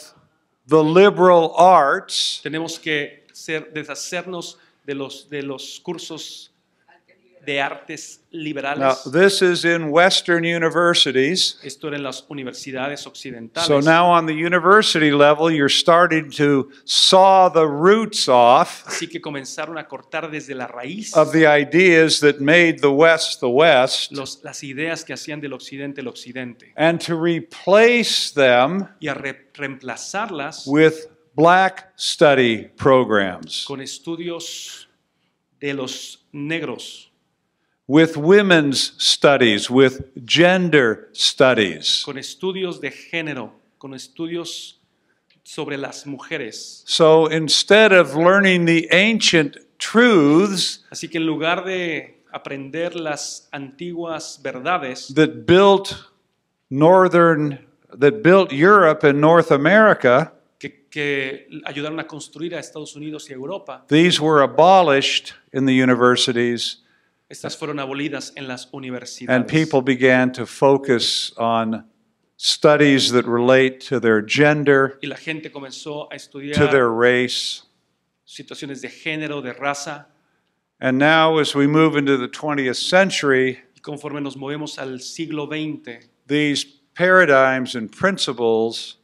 Speaker 1: the liberal arts.
Speaker 2: Tenemos que deshacernos de los cursos de artes
Speaker 1: Now,
Speaker 2: liberales.
Speaker 1: this is in Western universities.
Speaker 2: Esto era en las universidades occidentales.
Speaker 1: So now on the university level, you're starting to saw the roots off
Speaker 2: Así que comenzaron a cortar desde la raíz
Speaker 1: of the ideas that made the West the West,
Speaker 2: las ideas que hacían del occidente el occidente
Speaker 1: and to replace them
Speaker 2: y a reemplazarlas
Speaker 1: with black study programs,
Speaker 2: con estudios de los negros,
Speaker 1: with women's studies, with gender studies.
Speaker 2: con estudios de género, con estudios sobre las mujeres.
Speaker 1: So instead of learning the ancient truths
Speaker 2: Así que en lugar de aprender las antiguas verdades
Speaker 1: that built Europe and North America,
Speaker 2: que ayudaron a construir a Estados Unidos y a Europa,
Speaker 1: these were abolished in the universities,
Speaker 2: estas fueron abolidas en las
Speaker 1: and
Speaker 2: universidades.
Speaker 1: people began to focus on studies that relate to their gender,
Speaker 2: Y la gente comenzó a
Speaker 1: to
Speaker 2: estudiar
Speaker 1: their race.
Speaker 2: situaciones de género, de raza.
Speaker 1: And now, as we move into the 20th century,
Speaker 2: Y conforme nos movemos al siglo XX,
Speaker 1: these paradigms and principles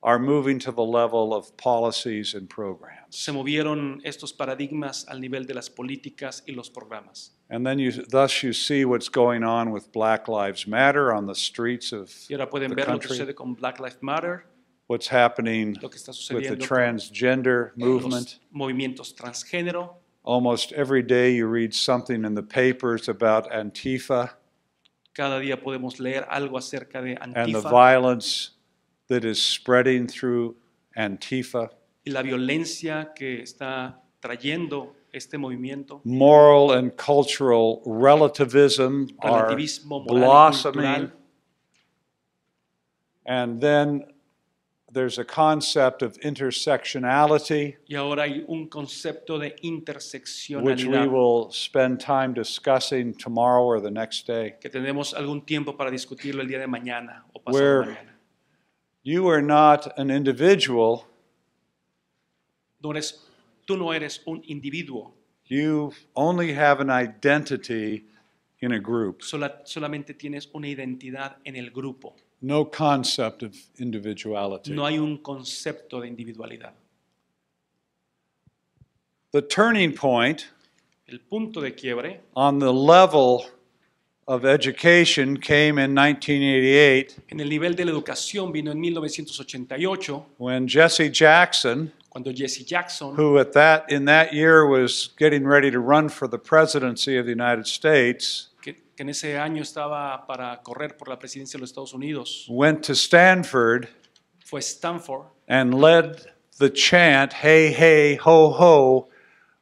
Speaker 1: are moving to the level of policies and programs.
Speaker 2: se movieron estos paradigmas al nivel de las políticas y los programas.
Speaker 1: And then thus you see what's going on with Black Lives Matter on the streets of
Speaker 2: Y ahora pueden
Speaker 1: the
Speaker 2: ver lo que
Speaker 1: country,
Speaker 2: sucede con Black Lives Matter,
Speaker 1: what's happening
Speaker 2: lo que está
Speaker 1: with the
Speaker 2: sucediendo con
Speaker 1: transgender movement.
Speaker 2: los movimientos transgénero.
Speaker 1: Almost every day you read something in the papers about Antifa
Speaker 2: Cada día podemos leer algo acerca de
Speaker 1: and the
Speaker 2: Antifa
Speaker 1: violence that is spreading through Antifa.
Speaker 2: y la violencia que está trayendo este movimiento,
Speaker 1: moral and cultural relativism are
Speaker 2: relativismo moral y
Speaker 1: blossoming.
Speaker 2: cultural.
Speaker 1: And then there's a concept of intersectionality,
Speaker 2: Y ahora hay un concepto de
Speaker 1: which we
Speaker 2: interseccionalidad
Speaker 1: will spend time discussing tomorrow or the next day,
Speaker 2: que tenemos algún tiempo para discutirlo el día de mañana o pasado
Speaker 1: where
Speaker 2: mañana.
Speaker 1: you are not an individual,
Speaker 2: Tú no eres un individuo,
Speaker 1: you only have an identity in a group.
Speaker 2: solamente tienes una identidad en el grupo.
Speaker 1: No concept of individuality.
Speaker 2: No hay un concepto de individualidad.
Speaker 1: The turning point
Speaker 2: El punto de quiebre
Speaker 1: on the level of education came in 1988
Speaker 2: en el nivel de la educación vino en 1988,
Speaker 1: when Jesse Jackson,
Speaker 2: cuando Jesse Jackson,
Speaker 1: who in that year was getting ready to run for the presidency of the United States,
Speaker 2: que en ese año estaba para correr por la presidencia de los Estados Unidos,
Speaker 1: went to Stanford
Speaker 2: fue a Stanford
Speaker 1: and led the chant, "Hey, hey, ho, ho,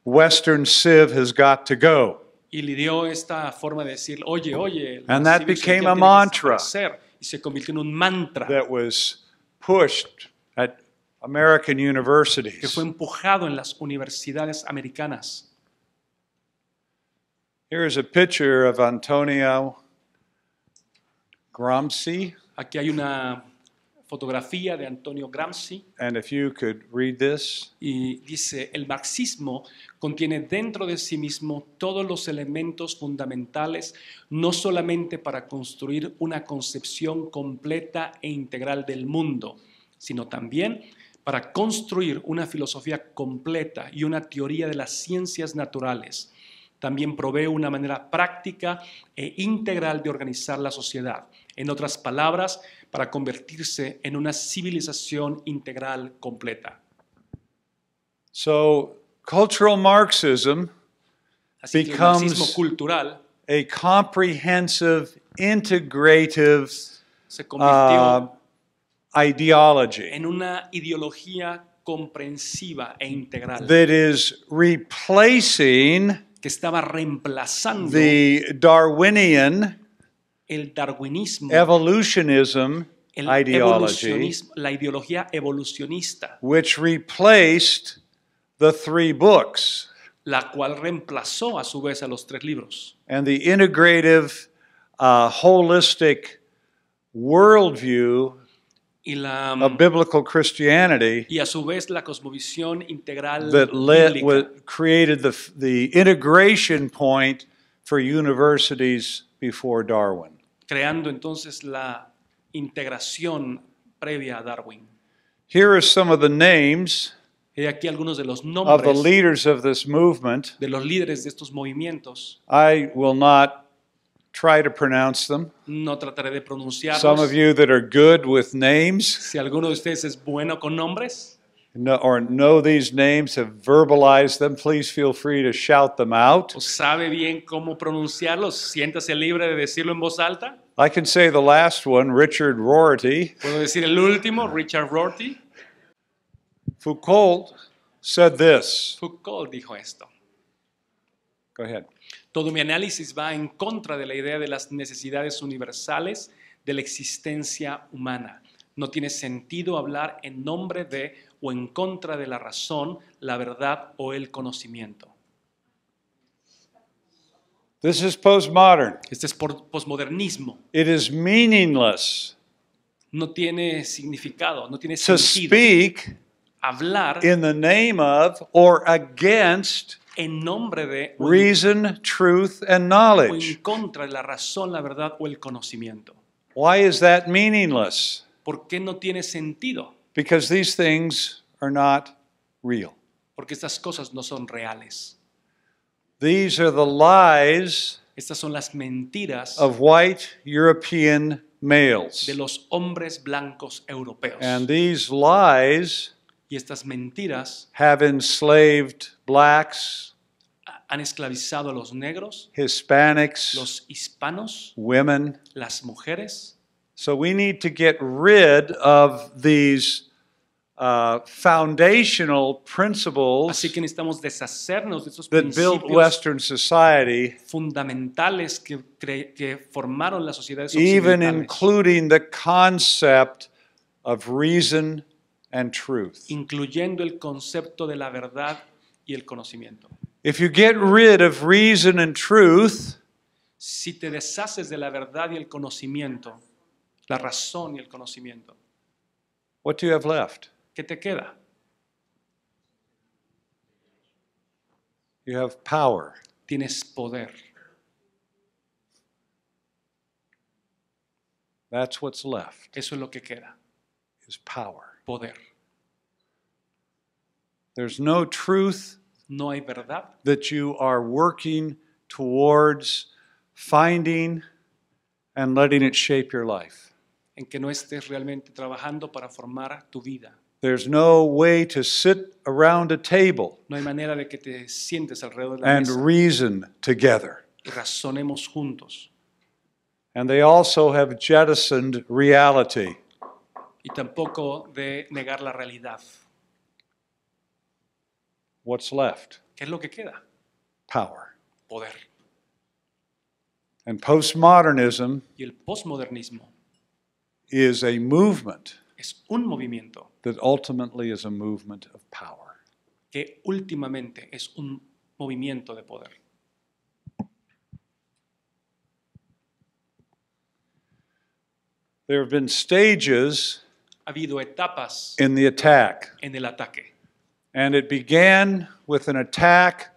Speaker 1: Western Civ has got to go."
Speaker 2: y le dio esta forma de decir, oye, oye, la
Speaker 1: And that
Speaker 2: civilización
Speaker 1: became a
Speaker 2: tiene que
Speaker 1: mantra
Speaker 2: desaparecer, y se convirtió en un mantra
Speaker 1: that was pushed at American
Speaker 2: que
Speaker 1: universities.
Speaker 2: fue empujado en las universidades americanas.
Speaker 1: Here is a picture of Antonio Gramsci,
Speaker 2: Aquí hay una fotografía de Antonio Gramsci
Speaker 1: and if you could read this.
Speaker 2: y dice, el marxismo contiene dentro de sí mismo todos los elementos fundamentales, no solamente para construir una concepción completa e integral del mundo, sino también para construir una filosofía completa y una teoría de las ciencias naturales. También provee una manera práctica e integral de organizar la sociedad. En otras palabras, para convertirse en una civilización integral completa.
Speaker 1: So, cultural Marxism
Speaker 2: Así que el marxismo
Speaker 1: becomes
Speaker 2: cultural
Speaker 1: a comprehensive, integrative
Speaker 2: se convirtió
Speaker 1: ideology
Speaker 2: en una ideología comprensiva e integral
Speaker 1: that is replacing
Speaker 2: que estaba reemplazando
Speaker 1: the Darwinian
Speaker 2: el darwinismo,
Speaker 1: evolutionism
Speaker 2: el
Speaker 1: ideology,
Speaker 2: la ideología evolucionista,
Speaker 1: which replaced the three books
Speaker 2: la cual reemplazó a su vez a los 3 libros.
Speaker 1: and the integrative, holistic worldview
Speaker 2: Y, la,
Speaker 1: of biblical Christianity
Speaker 2: y a su vez la cosmovisión integral
Speaker 1: that
Speaker 2: bíblica,
Speaker 1: created the integration point for universities before Darwin.
Speaker 2: creando entonces la integración previa a Darwin.
Speaker 1: Here are some of the names
Speaker 2: He aquí algunos de los
Speaker 1: of the
Speaker 2: nombres
Speaker 1: leaders of this movement.
Speaker 2: de los líderes de estos movimientos.
Speaker 1: I will not try to pronounce them.
Speaker 2: No trataré de pronunciarlos.
Speaker 1: Some of you that are good with names
Speaker 2: Si alguno de ustedes es bueno con nombres
Speaker 1: or know these names, have verbalized them, please feel free to shout them out.
Speaker 2: o sabe bien cómo pronunciarlos, siéntase libre de decirlo en voz alta.
Speaker 1: I can say the last one, Richard Rorty.
Speaker 2: Puedo decir el último, Richard Rorty.
Speaker 1: Foucault said this.
Speaker 2: Foucault dijo esto.
Speaker 1: Go ahead.
Speaker 2: Todo mi análisis va en contra de la idea de las necesidades universales de la existencia humana. No tiene sentido hablar en nombre de o en contra de la razón, la verdad o el conocimiento.
Speaker 1: This is postmodern.
Speaker 2: Este es
Speaker 1: It
Speaker 2: posmodernismo.
Speaker 1: is meaningless
Speaker 2: No tiene significado, no tiene
Speaker 1: to
Speaker 2: sentido
Speaker 1: speak
Speaker 2: hablar
Speaker 1: in the name of or against
Speaker 2: en nombre de
Speaker 1: reason, truth, and
Speaker 2: o en
Speaker 1: knowledge.
Speaker 2: contra de la razón, la verdad o el conocimiento.
Speaker 1: Why is that meaningless?
Speaker 2: ¿Por qué no tiene sentido?
Speaker 1: Because these things are not real.
Speaker 2: Porque estas cosas no son reales.
Speaker 1: These are the lies
Speaker 2: Estas son las mentiras
Speaker 1: of white European males.
Speaker 2: de los hombres blancos europeos.
Speaker 1: And these lies
Speaker 2: Y estas mentiras
Speaker 1: have enslaved blacks,
Speaker 2: han esclavizado a los negros,
Speaker 1: Hispanics,
Speaker 2: los hispanos,
Speaker 1: women.
Speaker 2: las mujeres.
Speaker 1: So we need to get rid of these foundational
Speaker 2: Así
Speaker 1: principles
Speaker 2: que necesitamos deshacernos de esos
Speaker 1: that built
Speaker 2: principios
Speaker 1: Western society,
Speaker 2: fundamentales que formaron las sociedades
Speaker 1: even
Speaker 2: occidentales,
Speaker 1: including the concept of reason and truth.
Speaker 2: incluyendo el concepto de la verdad y el conocimiento.
Speaker 1: If you get rid of reason and truth,
Speaker 2: Si te deshaces de la verdad y el conocimiento, la razón y el conocimiento,
Speaker 1: what do you have left?
Speaker 2: ¿qué te queda?
Speaker 1: You have power.
Speaker 2: Tienes poder.
Speaker 1: That's what's left,
Speaker 2: Eso es lo que queda,
Speaker 1: is power.
Speaker 2: poder.
Speaker 1: There's no truth
Speaker 2: No hay verdad
Speaker 1: that you are working towards finding and letting it shape your life.
Speaker 2: en que no estés realmente trabajando para formar tu vida.
Speaker 1: There's no way to sit around a table
Speaker 2: No hay manera de que te sientes alrededor de la
Speaker 1: and
Speaker 2: mesa
Speaker 1: reason together.
Speaker 2: y razonemos juntos.
Speaker 1: And they also have jettisoned reality.
Speaker 2: Y tampoco de negar la realidad.
Speaker 1: What's left?
Speaker 2: ¿Qué es lo que queda?
Speaker 1: Power.
Speaker 2: Poder.
Speaker 1: And postmodernism
Speaker 2: Y el posmodernismo
Speaker 1: is a movement
Speaker 2: es un movimiento
Speaker 1: that ultimately is a movement of power.
Speaker 2: que últimamente es un movimiento de poder.
Speaker 1: There have been stages
Speaker 2: Ha habido etapas
Speaker 1: in the attack,
Speaker 2: en el ataque.
Speaker 1: and it began with an attack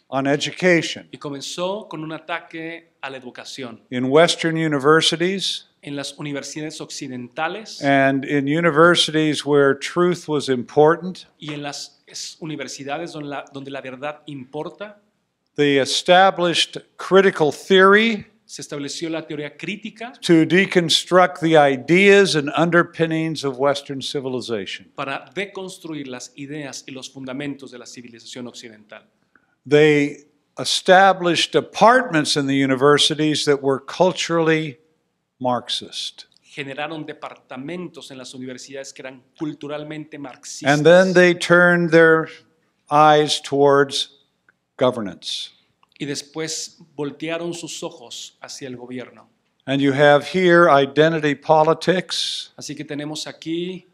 Speaker 1: on education.
Speaker 2: Y comenzó con un ataque a la educación.
Speaker 1: In Western universities
Speaker 2: En las universidades occidentales
Speaker 1: and in universities where truth was important,
Speaker 2: y en las universidades donde la verdad importa,
Speaker 1: they established critical theory
Speaker 2: se estableció la teoría crítica
Speaker 1: to deconstruct the ideas and underpinnings of Western civilization.
Speaker 2: para deconstruir las ideas y los fundamentos de la civilización occidental.
Speaker 1: They established departments in the universities that were culturally Marxist.
Speaker 2: Generaron departamentos en las universidades que eran culturalmente
Speaker 1: And
Speaker 2: marxistas.
Speaker 1: then they turned their eyes towards governance.
Speaker 2: Y después voltearon sus ojos hacia el gobierno.
Speaker 1: And you have here identity politics,
Speaker 2: Así que tenemos aquí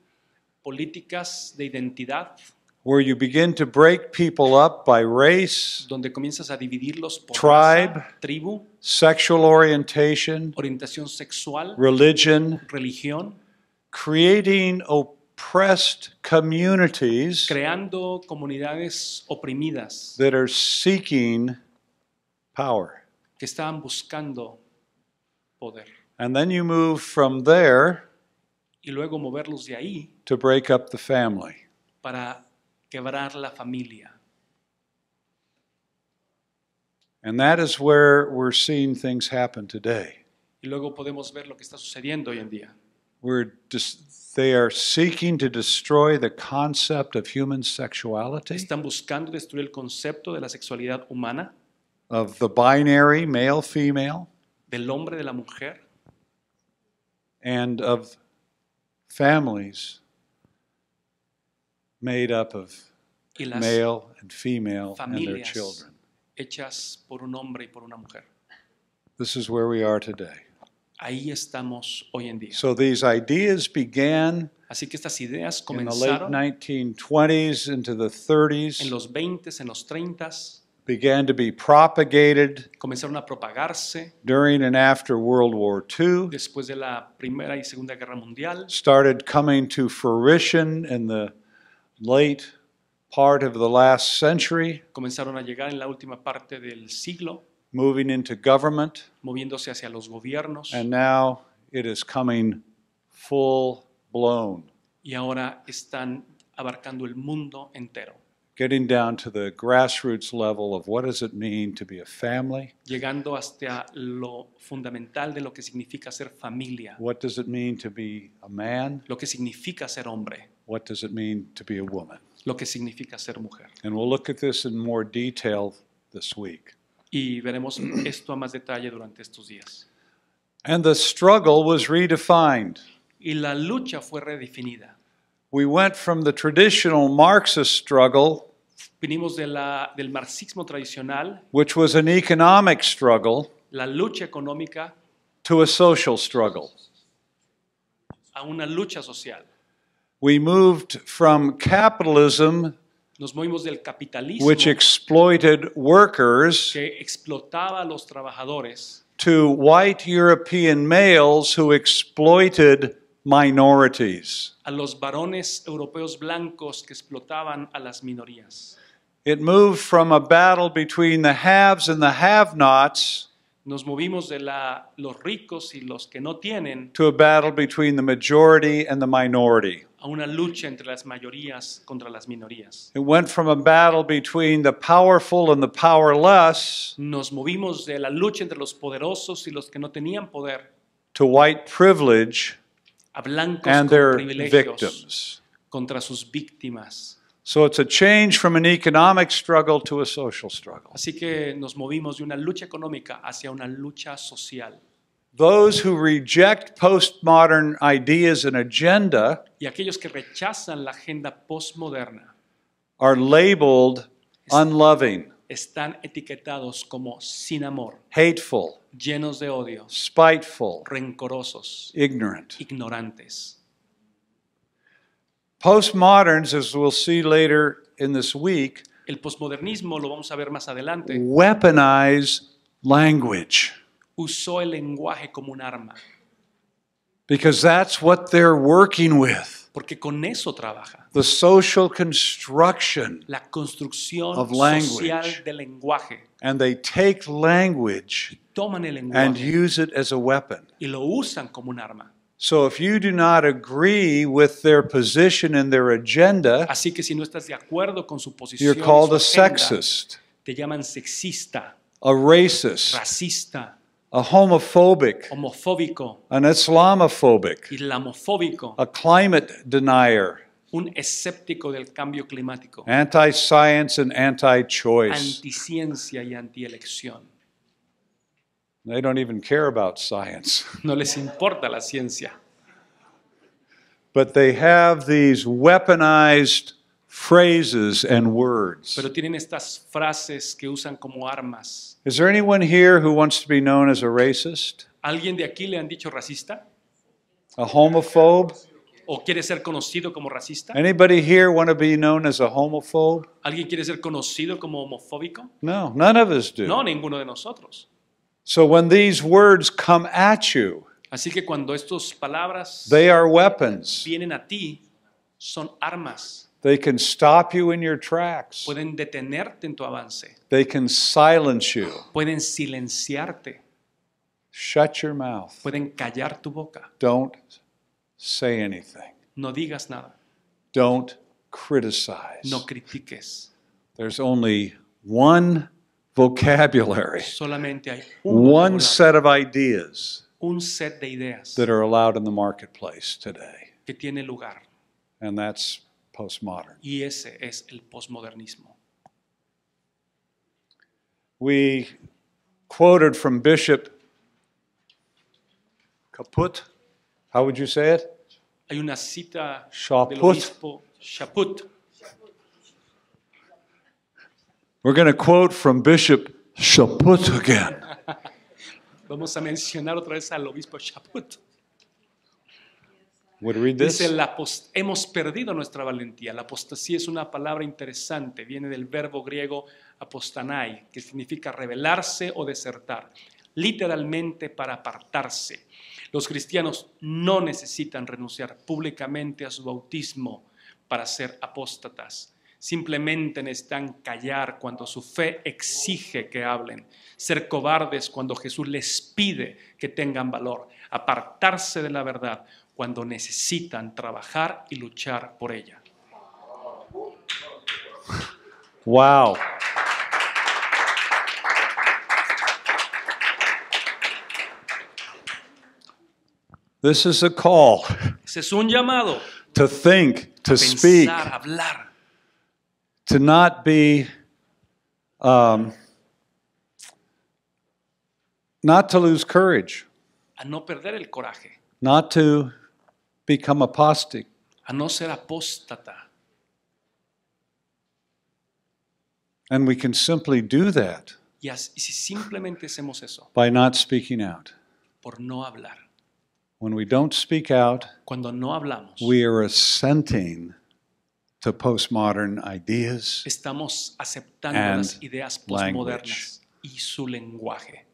Speaker 2: políticas de identidad,
Speaker 1: where you begin to break people up by race,
Speaker 2: donde comienzas a dividirlos por
Speaker 1: Tribe.
Speaker 2: raza, tribu,
Speaker 1: sexual orientation,
Speaker 2: orientación sexual,
Speaker 1: religion,
Speaker 2: religión,
Speaker 1: creating oppressed communities
Speaker 2: creando comunidades oprimidas
Speaker 1: that are seeking power.
Speaker 2: que estaban buscando poder.
Speaker 1: And then you move from there
Speaker 2: Y luego moverlos de ahí
Speaker 1: to break up the family.
Speaker 2: para quebrar la familia.
Speaker 1: And that is where we're seeing things happen today.
Speaker 2: Y luego podemos ver lo que está sucediendo hoy en día.
Speaker 1: They are seeking to destroy the concept of human sexuality,
Speaker 2: Están buscando destruir el concepto de la sexualidad humana,
Speaker 1: of the binary male-female,
Speaker 2: del hombre, de la mujer,
Speaker 1: and of families made up of
Speaker 2: y las
Speaker 1: male and female and their
Speaker 2: familias
Speaker 1: children.
Speaker 2: hechas por un hombre y por una mujer.
Speaker 1: This is where we are today.
Speaker 2: Ahí estamos hoy en día.
Speaker 1: So these ideas began
Speaker 2: Así que estas ideas
Speaker 1: in the late
Speaker 2: comenzaron
Speaker 1: 1920s into the
Speaker 2: en
Speaker 1: 30s,
Speaker 2: los 20s, en los 30s,
Speaker 1: began to be propagated
Speaker 2: comenzaron a propagarse
Speaker 1: during and after World War II,
Speaker 2: después de la Primera y Segunda Guerra Mundial,
Speaker 1: started coming to fruition in the late part of the last century,
Speaker 2: comenzaron a llegar en la última parte del siglo,
Speaker 1: moving into government,
Speaker 2: moviéndose hacia los gobiernos,
Speaker 1: and now it is coming full blown,
Speaker 2: y ahora están abarcando el mundo entero,
Speaker 1: getting down to the grassroots level of what does it mean to be a family,
Speaker 2: llegando hasta lo fundamental de lo que significa ser familia,
Speaker 1: what does it mean to be a man,
Speaker 2: lo que significa ser hombre,
Speaker 1: what does it mean to be a woman.
Speaker 2: lo que significa ser mujer.
Speaker 1: And we'll look at this in more detail this week.
Speaker 2: Y veremos esto a más detalle durante estos días.
Speaker 1: And the struggle was redefined.
Speaker 2: Y la lucha fue redefinida.
Speaker 1: we went from the traditional Marxist struggle,
Speaker 2: Vinimos del marxismo tradicional,
Speaker 1: which was an economic struggle,
Speaker 2: la lucha económica,
Speaker 1: to a social struggle.
Speaker 2: a una lucha social.
Speaker 1: We moved from capitalism,
Speaker 2: Nos movimos del capitalismo
Speaker 1: which exploited workers,
Speaker 2: que explotaba a los trabajadores
Speaker 1: to white European males who exploited minorities.
Speaker 2: a los varones europeos blancos que explotaban a las minorías.
Speaker 1: It moved from a battle between the haves and the have-nots
Speaker 2: Nos movimos de los ricos y los que no tienen
Speaker 1: to a battle between the majority and the minority.
Speaker 2: a una lucha entre las mayorías contra las minorías.
Speaker 1: It went from a battle between the powerful and the powerless
Speaker 2: Nos movimos de la lucha entre los poderosos y los que no tenían poder
Speaker 1: to white privilege
Speaker 2: a blancos
Speaker 1: and
Speaker 2: con
Speaker 1: their
Speaker 2: privilegios
Speaker 1: victims.
Speaker 2: contra sus víctimas.
Speaker 1: So it's a change from an economic struggle to a social struggle.
Speaker 2: Así que nos movimos de una lucha económica hacia una lucha social.
Speaker 1: Those who reject postmodern ideas and agenda
Speaker 2: Y aquellos que rechazan la agenda postmoderna
Speaker 1: are labeled unloving,
Speaker 2: están etiquetados como sin amor,
Speaker 1: hateful,
Speaker 2: llenos de odio,
Speaker 1: spiteful,
Speaker 2: rencorosos,
Speaker 1: ignorant.
Speaker 2: ignorantes.
Speaker 1: Postmoderns, as we'll see later in this week,
Speaker 2: El posmodernismo, lo vamos a ver más adelante,
Speaker 1: weaponize language
Speaker 2: usó el lenguaje como un arma,
Speaker 1: because that's what they're working with.
Speaker 2: porque con eso trabaja.
Speaker 1: The social construction,
Speaker 2: La construcción
Speaker 1: of language.
Speaker 2: social del lenguaje.
Speaker 1: and they take language
Speaker 2: Toman el
Speaker 1: and
Speaker 2: lenguaje
Speaker 1: use it as a weapon.
Speaker 2: y lo usan como un arma.
Speaker 1: So if you do not agree with their position and their agenda,
Speaker 2: Así que si no estás de acuerdo con su posición,
Speaker 1: you're
Speaker 2: y
Speaker 1: called
Speaker 2: su
Speaker 1: a
Speaker 2: agenda,
Speaker 1: sexist,
Speaker 2: te llaman sexista,
Speaker 1: a racist,
Speaker 2: racista,
Speaker 1: a homophobic,
Speaker 2: homofóbico,
Speaker 1: an Islamophobic,
Speaker 2: islamofóbico,
Speaker 1: a climate denier,
Speaker 2: un escéptico del cambio climático,
Speaker 1: anti-science and anti-choice.
Speaker 2: anticiencia y antielección.
Speaker 1: They don't even care about science.
Speaker 2: No les importa la ciencia,
Speaker 1: But they have these weaponized phrases and words.
Speaker 2: pero tienen estas frases que usan como armas.
Speaker 1: Is there anyone here who wants to be known as a racist,
Speaker 2: ¿Alguien de aquí le han dicho racista?
Speaker 1: a homophobe?
Speaker 2: ¿O quiere ser conocido como racista?
Speaker 1: Anybody here want to be known as a homophobe?
Speaker 2: ¿Alguien quiere ser conocido como homofóbico?
Speaker 1: No, none of us do.
Speaker 2: No, ninguno de nosotros.
Speaker 1: So when these words come at you,
Speaker 2: Así que cuando estas palabras
Speaker 1: they are weapons.
Speaker 2: vienen a ti, son armas.
Speaker 1: They can stop you in your tracks.
Speaker 2: Pueden detenerte en tu avance.
Speaker 1: They can silence you.
Speaker 2: Pueden silenciarte.
Speaker 1: Shut your mouth.
Speaker 2: Pueden callar tu boca.
Speaker 1: Don't say anything.
Speaker 2: No digas nada.
Speaker 1: Don't criticize.
Speaker 2: No critiques.
Speaker 1: There's only one vocabulary,
Speaker 2: Solamente hay
Speaker 1: one set of ideas
Speaker 2: un set de ideas
Speaker 1: that are allowed in the marketplace today,
Speaker 2: que tiene lugar.
Speaker 1: and that's postmodern.
Speaker 2: Y ese es el posmodernismo.
Speaker 1: We quoted from Bishop Caput. How would you say it?
Speaker 2: Hay una cita
Speaker 1: Chaput.
Speaker 2: del obispo Chaput.
Speaker 1: We're going to quote from Bishop Chaput again.
Speaker 2: Vamos a mencionar otra vez al obispo Chaput.
Speaker 1: Would you read this?
Speaker 2: Dice, hemos perdido nuestra valentía. La apostasía es una palabra interesante. Viene del verbo griego apostanai, que significa rebelarse o desertar. Literalmente para apartarse. Los cristianos no necesitan renunciar públicamente a su bautismo para ser apóstatas. Simplemente necesitan callar cuando su fe exige que hablen, ser cobardes cuando Jesús les pide que tengan valor, apartarse de la verdad cuando necesitan trabajar y luchar por ella.
Speaker 1: Wow. This is a call
Speaker 2: Ese es un llamado.
Speaker 1: to think, to speak,
Speaker 2: Pensar, hablar.
Speaker 1: to not be, not to lose courage,
Speaker 2: A no perder el coraje.
Speaker 1: not to become apostate,
Speaker 2: a no ser apóstata.
Speaker 1: And we can simply do that
Speaker 2: Y si simplemente hacemos eso,
Speaker 1: by not speaking out.
Speaker 2: por no hablar.
Speaker 1: When we don't speak out,
Speaker 2: Cuando no hablamos,
Speaker 1: we are assenting to postmodern ideas
Speaker 2: estamos aceptando
Speaker 1: and
Speaker 2: las ideas postmodernas y su lenguaje.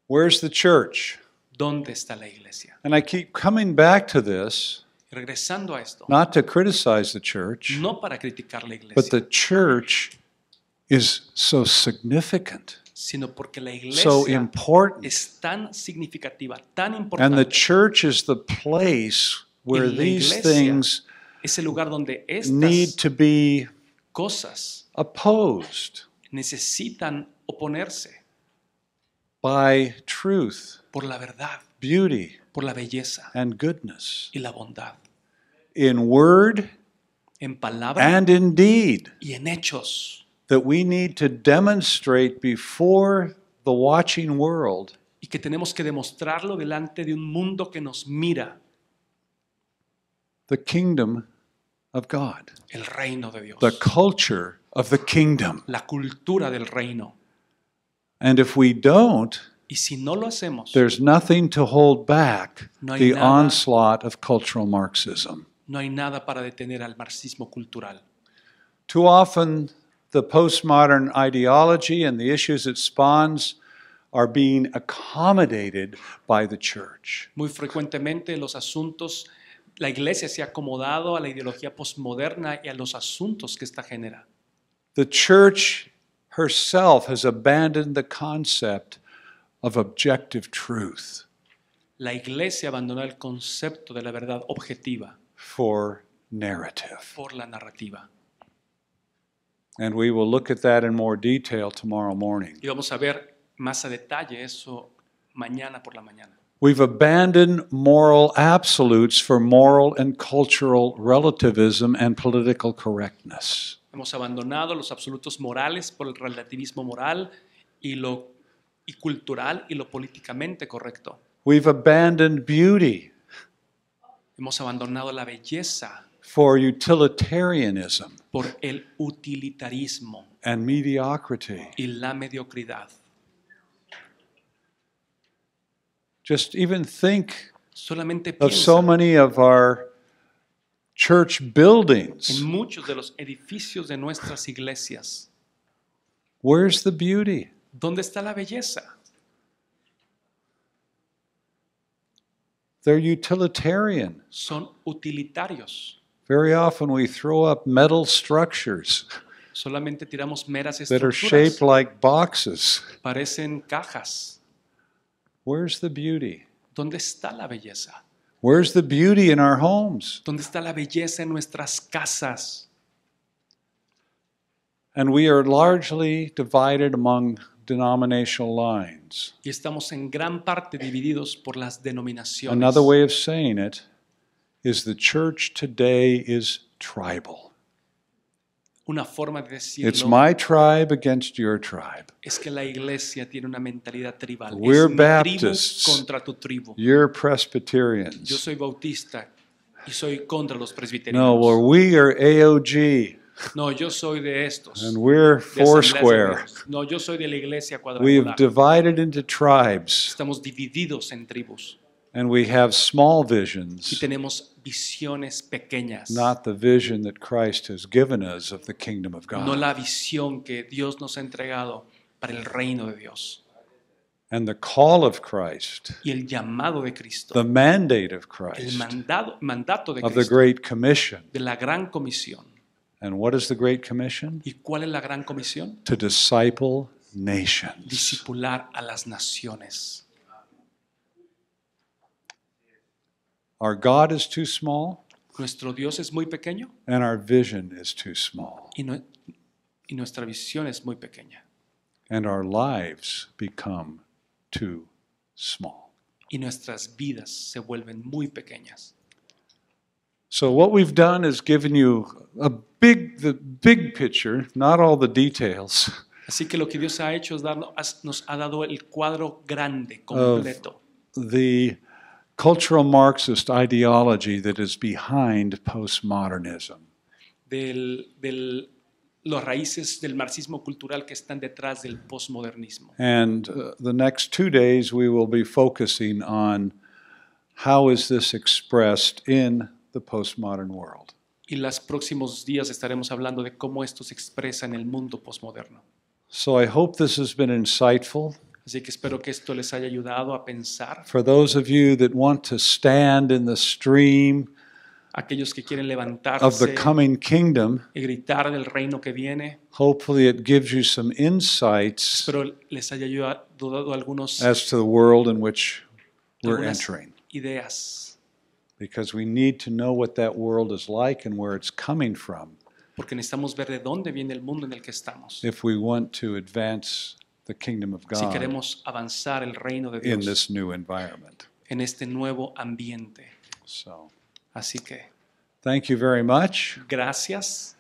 Speaker 1: Where's the church?
Speaker 2: ¿Dónde está la iglesia?
Speaker 1: And I keep coming back to this,
Speaker 2: Regresando a esto,
Speaker 1: not to criticize the church,
Speaker 2: no para criticar la iglesia,
Speaker 1: but the church is so significant,
Speaker 2: sino porque la
Speaker 1: so
Speaker 2: iglesia
Speaker 1: important.
Speaker 2: es tan significativa, tan
Speaker 1: And the
Speaker 2: importante.
Speaker 1: church is the place where
Speaker 2: Y la
Speaker 1: these
Speaker 2: iglesia
Speaker 1: things
Speaker 2: es el lugar donde
Speaker 1: need
Speaker 2: estas
Speaker 1: to be
Speaker 2: cosas
Speaker 1: opposed
Speaker 2: necesitan oponerse
Speaker 1: by truth,
Speaker 2: por la verdad,
Speaker 1: beauty,
Speaker 2: por la belleza
Speaker 1: and goodness,
Speaker 2: y la bondad,
Speaker 1: in word
Speaker 2: en palabra
Speaker 1: and in deed,
Speaker 2: y en hechos,
Speaker 1: that we need to demonstrate before the watching world
Speaker 2: y que tenemos que demostrarlo delante de un mundo que nos mira,
Speaker 1: the kingdom of God,
Speaker 2: el reino de Dios,
Speaker 1: the culture of the kingdom.
Speaker 2: la cultura del reino.
Speaker 1: And if we don't,
Speaker 2: Y si no lo hacemos,
Speaker 1: there's nothing to hold back
Speaker 2: No hay
Speaker 1: the
Speaker 2: nada.
Speaker 1: onslaught of cultural Marxism.
Speaker 2: no hay nada para detener al marxismo cultural.
Speaker 1: Too often, the postmodern ideology and the issues it spawns are being accommodated by the church.
Speaker 2: Muy frecuentemente los asuntos, la iglesia se ha acomodado a la ideología postmoderna y a los asuntos que esta genera.
Speaker 1: The church herself has abandoned the concept of objective truth
Speaker 2: La iglesia abandonó el concepto de la verdad objetiva
Speaker 1: for narrative.
Speaker 2: por la narrativa.
Speaker 1: And we will look at that in more detail tomorrow morning.
Speaker 2: Y vamos a ver más a detalle eso mañana por la mañana.
Speaker 1: We've abandoned moral absolutes for moral and cultural relativism and political correctness.
Speaker 2: Hemos abandonado los absolutos morales por el relativismo moral y cultural y lo políticamente correcto.
Speaker 1: We've abandoned beauty
Speaker 2: Hemos abandonado la belleza
Speaker 1: for utilitarianism
Speaker 2: por el utilitarismo
Speaker 1: and mediocrity.
Speaker 2: y la mediocridad.
Speaker 1: Just even think
Speaker 2: Solamente
Speaker 1: of so
Speaker 2: piensa
Speaker 1: many of our church buildings.
Speaker 2: en muchos de los edificios de nuestras iglesias.
Speaker 1: Where's the beauty?
Speaker 2: ¿Dónde está la belleza?
Speaker 1: They're utilitarian.
Speaker 2: Son utilitarios.
Speaker 1: Very often we throw up metal structures
Speaker 2: Solamente tiramos meras
Speaker 1: that are shaped
Speaker 2: estructuras.
Speaker 1: like boxes.
Speaker 2: Parecen cajas.
Speaker 1: Where's the beauty?
Speaker 2: ¿Dónde está la belleza?
Speaker 1: Where's the beauty in our homes?
Speaker 2: ¿Dónde está la belleza en nuestras casas?
Speaker 1: And we are largely divided among denominational lines.
Speaker 2: Y estamos en gran parte divididos por las denominaciones.
Speaker 1: Another way of saying it is the church today is tribal.
Speaker 2: Una forma de
Speaker 1: It's
Speaker 2: decirlo
Speaker 1: my tribe against your tribe.
Speaker 2: es que la iglesia tiene una mentalidad tribal.
Speaker 1: We're
Speaker 2: Es mi
Speaker 1: Baptists.
Speaker 2: tribu contra tu tribu.
Speaker 1: You're
Speaker 2: Yo
Speaker 1: Presbyterians.
Speaker 2: soy bautista y soy contra los
Speaker 1: No,
Speaker 2: presbiterianos.
Speaker 1: well, we are AOG
Speaker 2: No, yo soy de estos.
Speaker 1: and we're
Speaker 2: de Asambleas de
Speaker 1: Foursquare.
Speaker 2: Dios. No, yo soy de la iglesia
Speaker 1: We have
Speaker 2: cuadrangular.
Speaker 1: divided into tribes
Speaker 2: Estamos divididos en tribus
Speaker 1: and we have small
Speaker 2: y
Speaker 1: visions,
Speaker 2: tenemos visiones pequeñas.
Speaker 1: not the vision that Christ has given us of the kingdom of
Speaker 2: No
Speaker 1: God.
Speaker 2: la visión que Dios nos ha entregado para el reino de Dios.
Speaker 1: And the call of Christ,
Speaker 2: Y el llamado de Cristo,
Speaker 1: the mandate of
Speaker 2: el
Speaker 1: Christ,
Speaker 2: mandato de
Speaker 1: of the
Speaker 2: Cristo,
Speaker 1: Great Commission.
Speaker 2: de la gran comisión.
Speaker 1: And what is the Great Commission?
Speaker 2: ¿Y cuál es la gran comisión?
Speaker 1: To disciple nations.
Speaker 2: Discipular a las naciones.
Speaker 1: Our God is too small
Speaker 2: Nuestro Dios es muy pequeño
Speaker 1: and our vision is too small.
Speaker 2: y nuestra visión es muy pequeña.
Speaker 1: And our lives become too small.
Speaker 2: Y nuestras vidas se vuelven muy pequeñas.
Speaker 1: So what we've done is given you the big picture, not all the details,
Speaker 2: Así que lo que Dios ha hecho es nos ha dado el cuadro grande, completo,
Speaker 1: the cultural Marxist ideology that is behind postmodernism.
Speaker 2: Las raíces del marxismo cultural que están detrás del posmodernismo.
Speaker 1: And the next 2 days we will be focusing on how is this expressed in the postmodern world.
Speaker 2: Y los próximos días estaremos hablando de cómo esto se expresa en el mundo posmoderno.
Speaker 1: So I hope this has been insightful.
Speaker 2: Así que espero que esto les haya ayudado a pensar.
Speaker 1: For those of you that want to stand in the stream
Speaker 2: Aquellos que quieren
Speaker 1: of the
Speaker 2: levantarse
Speaker 1: coming kingdom,
Speaker 2: y gritar del reino que viene,
Speaker 1: hopefully it gives you some insights
Speaker 2: espero les haya dado algunos
Speaker 1: as to the world in which we're
Speaker 2: algunas
Speaker 1: entering.
Speaker 2: ideas,
Speaker 1: Because we need to know what that world is like and where it's coming from
Speaker 2: porque necesitamos ver de dónde viene el mundo en el que estamos.
Speaker 1: if we want to advance the kingdom of
Speaker 2: Si
Speaker 1: God
Speaker 2: queremos avanzar el reino de
Speaker 1: in
Speaker 2: Dios
Speaker 1: this new environment.
Speaker 2: en este nuevo ambiente.
Speaker 1: So,
Speaker 2: Así que
Speaker 1: thank you very much.
Speaker 2: gracias.